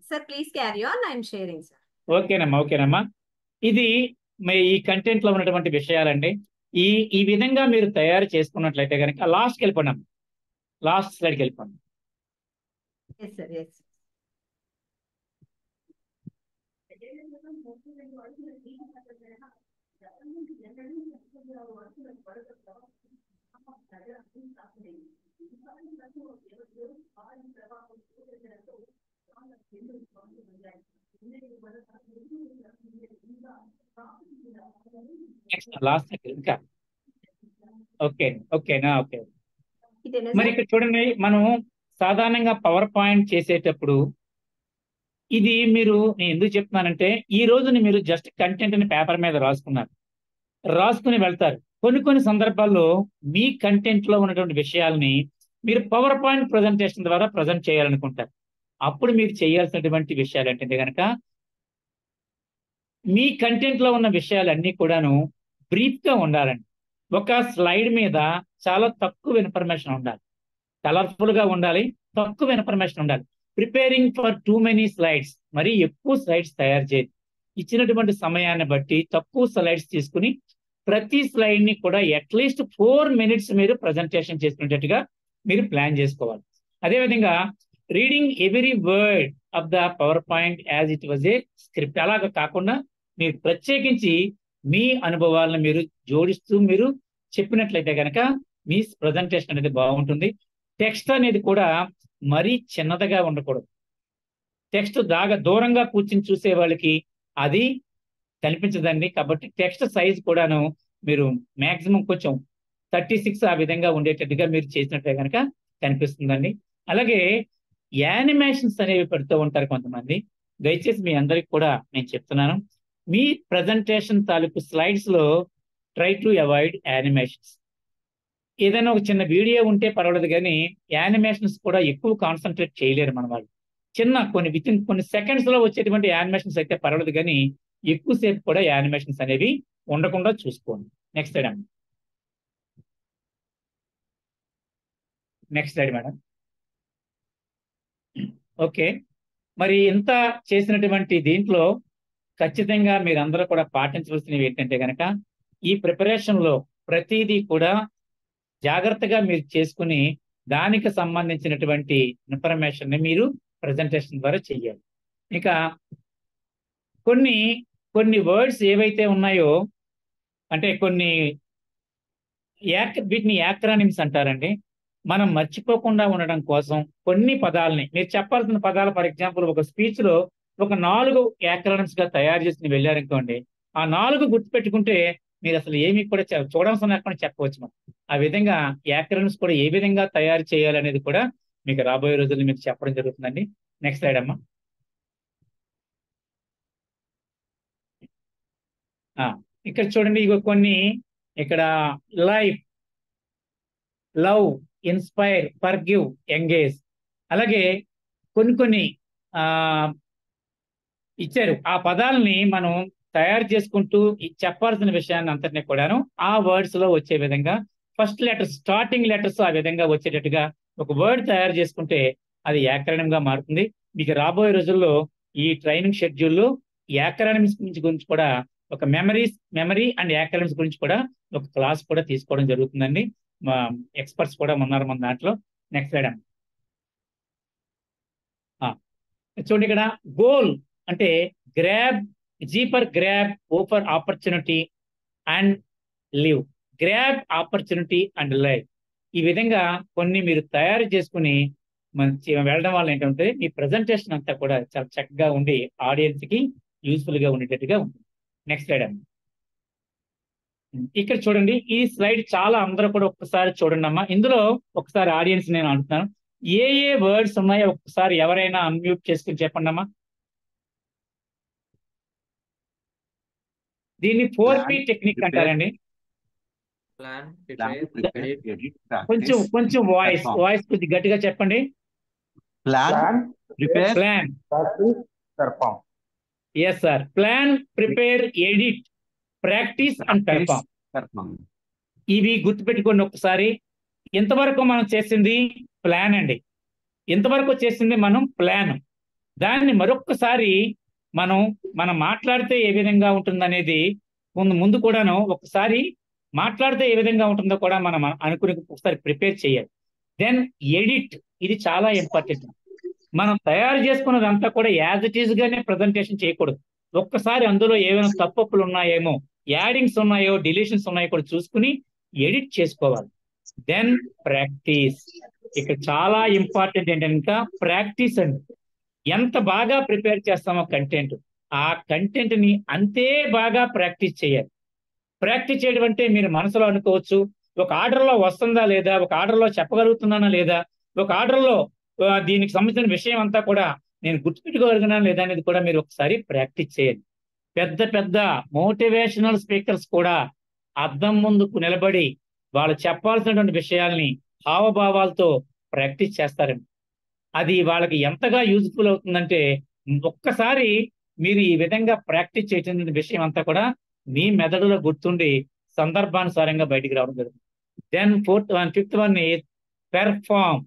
Sir please carry on, I'm sharing sir. ఓకేనమ్మా. ఇది ఈ కంటెంట్ లో ఉన్నటువంటి విషయాలండి. ఈ విధంగా మీరు తయారు చేసుకున్నట్లయితే కనుక లాస్ట్కి వెళ్ళిపోయినాం, లాస్ట్ స్లైడ్కి వెళ్ళిపోండి. Yes sir, yes. Next last ఇంకా ఓకే ఓకేనా? ఓకే. ఇదేనా మరి సార్? ఇక్కడ చూడండి, మనం సాధారణంగా పవర్ పాయింట్ చేసేటప్పుడు ఇది మీరు, నేను ఎందుకు చెప్తున్నానంటే ఈ రోజుని మీరు జస్ట్ కంటెంట్ ని పేపర్ మీద రాసుకుని వెళ్తారు. కొన్ని సందర్భాల్లో మీ కంటెంట్ లో ఉన్నటువంటి విషయాల్ని మీరు పవర్ పాయింట్ ప్రజెంటేషన్ ద్వారా ప్రజెంట్ చేయాలనుకుంటారు. అప్పుడు మీరు చేయాల్సినటువంటి విషయాలు ఏంటంటే కనుక మీ కంటెంట్ లో ఉన్న విషయాలన్నీ కూడాను బ్రీఫ్ గా ఉండాలండి. ఒక స్లైడ్ మీద చాలా తక్కువ ఇన్ఫర్మేషన్ ఉండాలి, కలర్ఫుల్ గా ఉండాలి, తక్కువ ఇన్ఫర్మేషన్ ఉండాలి. Preparing for too many slides, మరి ఎక్కువ స్లైడ్స్ తయారు చేయదు. ఇచ్చినటువంటి సమయాన్ని బట్టి తక్కువ స్లైడ్స్ తీసుకుని ప్రతి స్లైడ్ ని కూడా అట్లీస్ట్ 4 minutes మీరు ప్రజెంటేషన్ చేసుకునేటట్టుగా మీరు ప్లాన్ చేసుకోవాలి. అదేవిధంగా reading every word of the power point as it was a script. అలాగా కాకుండా మీరు ప్రత్యేకించి మీ అనుభవాలను మీరు జోడిస్తూ మీరు చెప్పినట్లయితే కనుక మీ ప్రజెంటేషన్ అనేది బాగుంటుంది. టెక్స్ట్ అనేది కూడా మరీ చిన్నదిగా ఉండకూడదు. టెక్స్ట్ దూరంగా కూర్చుని చూసే వాళ్ళకి అది కనిపించదండి. కాబట్టి టెక్స్ట్ సైజ్ కూడాను మీరు మాక్సిమం కొంచెం 36 ఆ విధంగా ఉండేటట్టుగా మీరు చేసినట్లే కనుక కనిపిస్తుందండి. అలాగే యానిమేషన్స్ అనేవి పెడుతూ ఉంటారు కొంతమంది. దయచేసి మీ అందరికి కూడా నేను చెప్తున్నాను, మీ ప్రజెంటేషన్ తాలూకు స్లైడ్స్ లో ట్రై టు అవాయిడ్ యానిమేషన్స్. ఏదైనా ఒక చిన్న వీడియో ఉంటే పర్వాలేదు, కానీ యానిమేషన్స్ కూడా ఎక్కువ కాన్సన్ట్రేట్ చేయలేరు మన వాళ్ళు. కొన్ని సెకండ్స్ లో వచ్చేటువంటి యానిమేషన్స్ అయితే పర్వాలేదు, కానీ ఎక్కువసేపు కూడా యానిమేషన్స్ అనేవి ఉండకుండా చూసుకోండి. నెక్స్ట్ స్లైడ్ అండి. Next slide madam. ఓకే, మరి ఇంత చేసినటువంటి దీంట్లో ఖచ్చితంగా మీరందరూ కూడా పాటించవలసినవి ఏంటంటే కనుక ఈ ప్రిపరేషన్ లో ప్రతిదీ కూడా జాగ్రత్తగా మీరు చేసుకుని దానికి సంబంధించినటువంటి ఇన్ఫర్మేషన్ ని మీరు ప్రజెంటేషన్ ద్వారా చెయ్యాలి. ఇక కొన్ని వర్డ్స్ ఏవైతే ఉన్నాయో, అంటే వీటిని యాక్రానిమ్స్ అంటారండి. మనం మర్చిపోకుండా ఉండడం కోసం కొన్ని పదాలని మీరు చెప్పాల్సిన పదాలు, ఫర్ ఎగ్జాంపుల్ ఒక స్పీచ్ లో ఒక 4 యాక్రానిమ్స్ గా తయారు చేసి వెళ్ళారనుకోండి, ఆ 4 గుర్తుపెట్టుకుంటే మీరు అసలు ఏమి కూడా చూడవలసిన లేకుండా చెప్పవచ్చు. మనం ఆ విధంగా యాక్రానిమ్స్ కూడా ఏ విధంగా తయారు చేయాలనేది కూడా మీకు రాబోయే రోజుల్లో మీకు చెప్పడం జరుగుతుందండి. నెక్స్ట్ స్లైడ్ అమ్మా. ఇక్కడ చూడండి, కొన్ని ఇక్కడ life, love, inspire, forgive, engage, అలాగే కొన్ని ఇచ్చారు. ఆ పదాలని మనం తయారు చేసుకుంటూ చెప్పాల్సిన విషయాన్ని అంతటినీ కూడాను ఆ వర్డ్స్ లో వచ్చే విధంగా ఫస్ట్ లెటర్స్, స్టార్టింగ్ లెటర్స్ ఆ విధంగా వచ్చేటట్టుగా ఒక వర్డ్ తయారు చేసుకుంటే అది యాక్రానిమ్ గా మారుతుంది. మీకు రాబోయే రోజుల్లో ఈ ట్రైనింగ్ షెడ్యూల్లో యాక్రానిమ్స్ గురించి కూడా ఒక మెమరీ అండ్ యాక్రానిమ్స్ గురించి కూడా ఒక క్లాస్ కూడా తీసుకోవడం జరుగుతుందండి. మా ఎక్స్పర్ట్స్ కూడా ఉన్నారు మన దాంట్లో. నెక్స్ట్ స్లైడ్ అమ్మ. చూడండి, ఇక్కడ గోల్ అంటే grab, G for grab, O for opportunity and live. Grab, opportunity and live. ఈ విధంగా కొన్ని మీరు తయారు చేసుకుని మంచి వెళ్ళడం వల్ల ఏంటంటే మీ ప్రజెంటేషన్ అంతా కూడా చాలా చక్కగా ఉండి ఆడియన్స్ కి యూస్ఫుల్ గా ఉండేటట్టుగా ఉంటుంది. నెక్స్ట్ స్లైడ్ అమ్మ. ఇక్కడ చూడండి, ఈ స్లైడ్ చాలా అందరూ కూడా ఒక్కసారి చూడండి అమ్మా. ఇందులో ఒకసారి ఆడియన్స్ నేను అంటున్నాను, ఏ వర్డ్స్ ఉన్నాయో ఒక్కసారి ఎవరైనా అన్మ్యూట్ చేసుకుని చెప్పండి అమ్మా. దీన్ని 4P టెక్నిక్ అంటారండి. కొంచెం వాయిస్ కొద్ది గట్టిగా చెప్పండి. Plan, perform. Yes sir. Plan, prepare, edit, practice and perform. ఇవి గుర్తుపెట్టుకోండి ఒకసారి. ఇంతవరకు మనం చేసింది ప్లాన్ అండి. ఇంతవరకు చేసింది మనం ప్లాన్. దాన్ని మరొక్కసారి మనం మాట్లాడితే ఏ విధంగా ఉంటుందనేది ముందు కూడాను ఒకసారి మాట్లాడితే ఏ విధంగా ఉంటుందో కూడా మనం అనుకుని ఒకసారి ప్రిపేర్ చేయాలి. దెన్ ఎడిట్, ఇది చాలా ఇంపార్టెంట్. మనం తయారు చేసుకున్నదంతా కూడా యాజ్ ఇట్ ఈస్ గానే ప్రజెంటేషన్ చేయకూడదు. ఒక్కసారి అందులో ఏమైనా తప్పులు ఉన్నాయేమో, యాడింగ్స్ ఉన్నాయో, డిలీషన్స్ ఉన్నాయో కూడా చూసుకుని ఎడిట్ చేసుకోవాలి. దెన్ ప్రాక్టీస్, ఇక్కడ చాలా ఇంపార్టెంట్ ఏంటంటే ఇంకా ప్రాక్టీస్ అండి. ఎంత బాగా ప్రిపేర్ చేస్తామో కంటెంట్, ఆ కంటెంట్ ని అంతే బాగా ప్రాక్టీస్ చేయాలి. ప్రాక్టీస్ చేయడం అంటే మీరు మనసులో అనుకోవచ్చు, ఒక ఆర్డర్లో వస్తుందా లేదా, ఒక ఆర్డర్లో చెప్పగలుగుతున్నానా లేదా, ఒక ఆర్డర్లో దీనికి సంబంధించిన విషయం అంతా కూడా నేను గుర్తుపెట్టుకోగలిగినా లేదా అనేది కూడా మీరు ఒకసారి ప్రాక్టీస్ చేయాలి. పెద్ద పెద్ద మోటివేషనల్ స్పీకర్స్ కూడా అద్దం ముందుకు నిలబడి వాళ్ళు చెప్పాల్సినటువంటి విషయాల్ని హావభావాలతో ప్రాక్టీస్ చేస్తారండి. అది వాళ్ళకి ఎంతగా యూజ్ఫుల్ అవుతుందంటే, ఒక్కసారి మీరు ఈ విధంగా ప్రాక్టీస్ చేసిన విషయం అంతా కూడా మీ మెదడులో గుర్తుండి సందర్భానుసారంగా బయటికి రావడం జరుగుతుంది. Then fifth one is perform.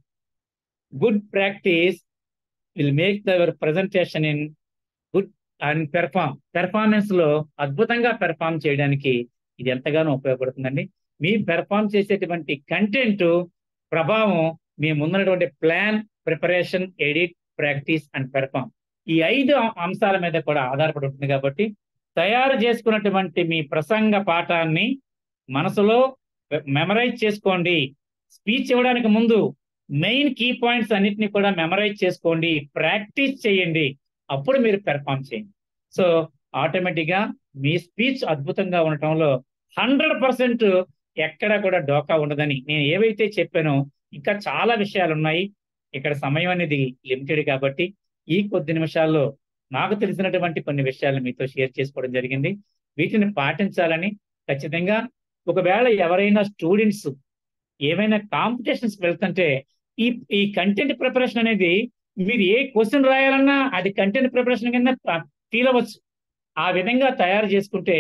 Good practice will make your presentation in good and performance లో అద్భుతంగా పెర్ఫార్మ్ చేయడానికి ఇది ఎంతగానో ఉపయోగపడుతుందండి. మీ పెర్ఫార్మ్ చేసేటువంటి కంటెంట్ ప్రభావం మీ ముందున్నటువంటి plan, preparation, edit, practice and perform, ఈ 5 అంశాల మీద కూడా ఆధారపడి ఉంటుంది. కాబట్టి తయారు చేసుకున్నటువంటి మీ ప్రసంగ పాఠాన్ని మనసులో మెమరైజ్ చేసుకోండి. స్పీచ్ ఇవ్వడానికి ముందు మెయిన్ కీ పాయింట్స్ అన్నిటిని కూడా మెమరైజ్ చేసుకోండి, ప్రాక్టీస్ చేయండి, అప్పుడు మీరు పెర్ఫార్మ్ చేయండి. సో ఆటోమేటిక్ గా మీ స్పీచ్ అద్భుతంగా ఉండటంలో 100% ఎక్కడ కూడా డోకా ఉండదని నేను ఏవైతే చెప్పానో, ఇంకా చాలా విషయాలు ఉన్నాయి. ఇక్కడ సమయం అనేది లిమిటెడ్ కాబట్టి ఈ కొద్ది నిమిషాల్లో నాకు తెలిసినటువంటి కొన్ని విషయాలు మీతో షేర్ చేసుకోవడం జరిగింది. వీటిని పాటించాలని ఖచ్చితంగా, ఒకవేళ ఎవరైనా స్టూడెంట్స్ ఏమైనా కాంపిటీషన్స్ వెళ్తుంటే ఈ కంటెంట్ ప్రిపరేషన్ అనేది మీరు ఏ క్వశ్చన్ రాయాలన్నా అది కంటెంట్ ప్రిపరేషన్ కింద ఫీల్ అవ్వచ్చు. ఆ విధంగా తయారు చేసుకుంటే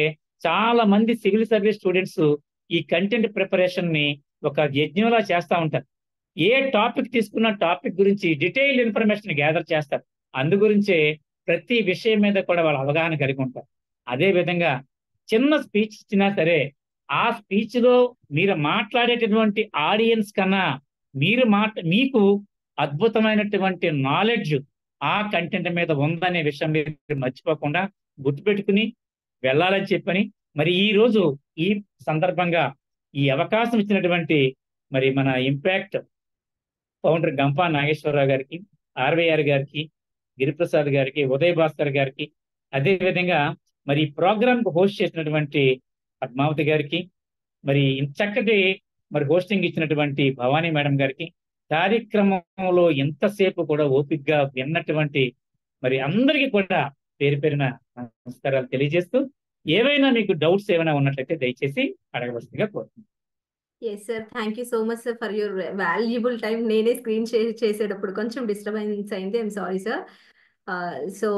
చాలా మంది సివిల్ సర్వీస్ స్టూడెంట్స్ ఈ కంటెంట్ ప్రిపరేషన్ ని ఒక యజ్ఞంలా చేస్తూ ఉంటారు. ఏ టాపిక్ తీసుకున్న టాపిక్ గురించి డీటెయిల్డ్ ఇన్ఫర్మేషన్ గ్యాదర్ చేస్తారు. అందు గురించే ప్రతి విషయం మీద కూడా వాళ్ళు అవగాహన కలిగి ఉంటారు. అదే విధంగా చిన్న స్పీచ్ ఇచ్చినా సరే, ఆ స్పీచ్ లో మీరు మాట్లాడేటటువంటి ఆడియన్స్ కన్నా మీకు అద్భుతమైనటువంటి నాలెడ్జ్ ఆ కంటెంట్ మీద ఉందనే విషయం మీరు మర్చిపోకుండా గుర్తుపెట్టుకుని వెళ్ళాలని చెప్పని, మరి ఈ రోజు ఈ సందర్భంగా ఈ అవకాశం ఇచ్చినటువంటి మరి మన ఇంపాక్ట్ ఫౌండర్ గంపా నాగేశ్వరరావు గారికి, ఆర్వైఆర్ గారికి, గిరిప్రసాద్ గారికి, ఉదయ్ భాస్కర్ గారికి, అదే విధంగా మరి ఈ ప్రోగ్రామ్ కు హోస్ట్ చేసినటువంటి పద్మావతి గారికి, మరి చక్కటి మరి హోస్టింగ్ ఇచ్చినటువంటి భవానీ మేడం గారికి, కార్యక్రమంలో ఎంతసేపు కూడా ఓపికగా విన్నటువంటి మరి అందరికీ కూడా పేరు పేరున నమస్కారాలు తెలియజేస్తూ, ఏవైనా మీకు డౌట్స్ ఏమైనా ఉన్నట్లయితే దయచేసి అడగవలసిందిగా కోరుతున్నాను. Yes sir, thank you so much sir for your valuable time. నేనే స్క్రీన్ షేర్ చేసేటప్పుడు కొంచెం డిస్టర్బెన్స్ అయింది, ఐఎమ్ సారీ సార్. సో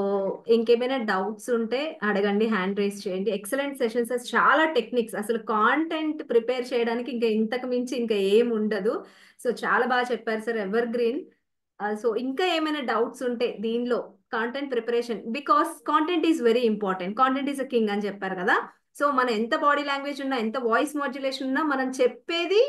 ఇంకేమైనా డౌట్స్ ఉంటే అడగండి, హ్యాండ్ రైజ్ చేయండి. ఎక్సలెంట్ సెషన్స్, చాలా టెక్నిక్స్, అసలు కాంటెంట్ ప్రిపేర్ చేయడానికి ఇంకా ఇంతకు మించి ఇంకా ఏం ఉండదు. సో చాలా బాగా చెప్పారు సార్, ఎవర్ గ్రీన్. సో ఇంకా ఏమైనా డౌట్స్ ఉంటే దీనిలో content preparation, because content is very important, content is a king అని చెప్పారు కదా. సో మన ఎంత బాడీ లాంగ్వేజ్ ఉన్నా, ఎంత వాయిస్ మాడ్యులేషన్ ఉన్నా, మనం చెప్పేది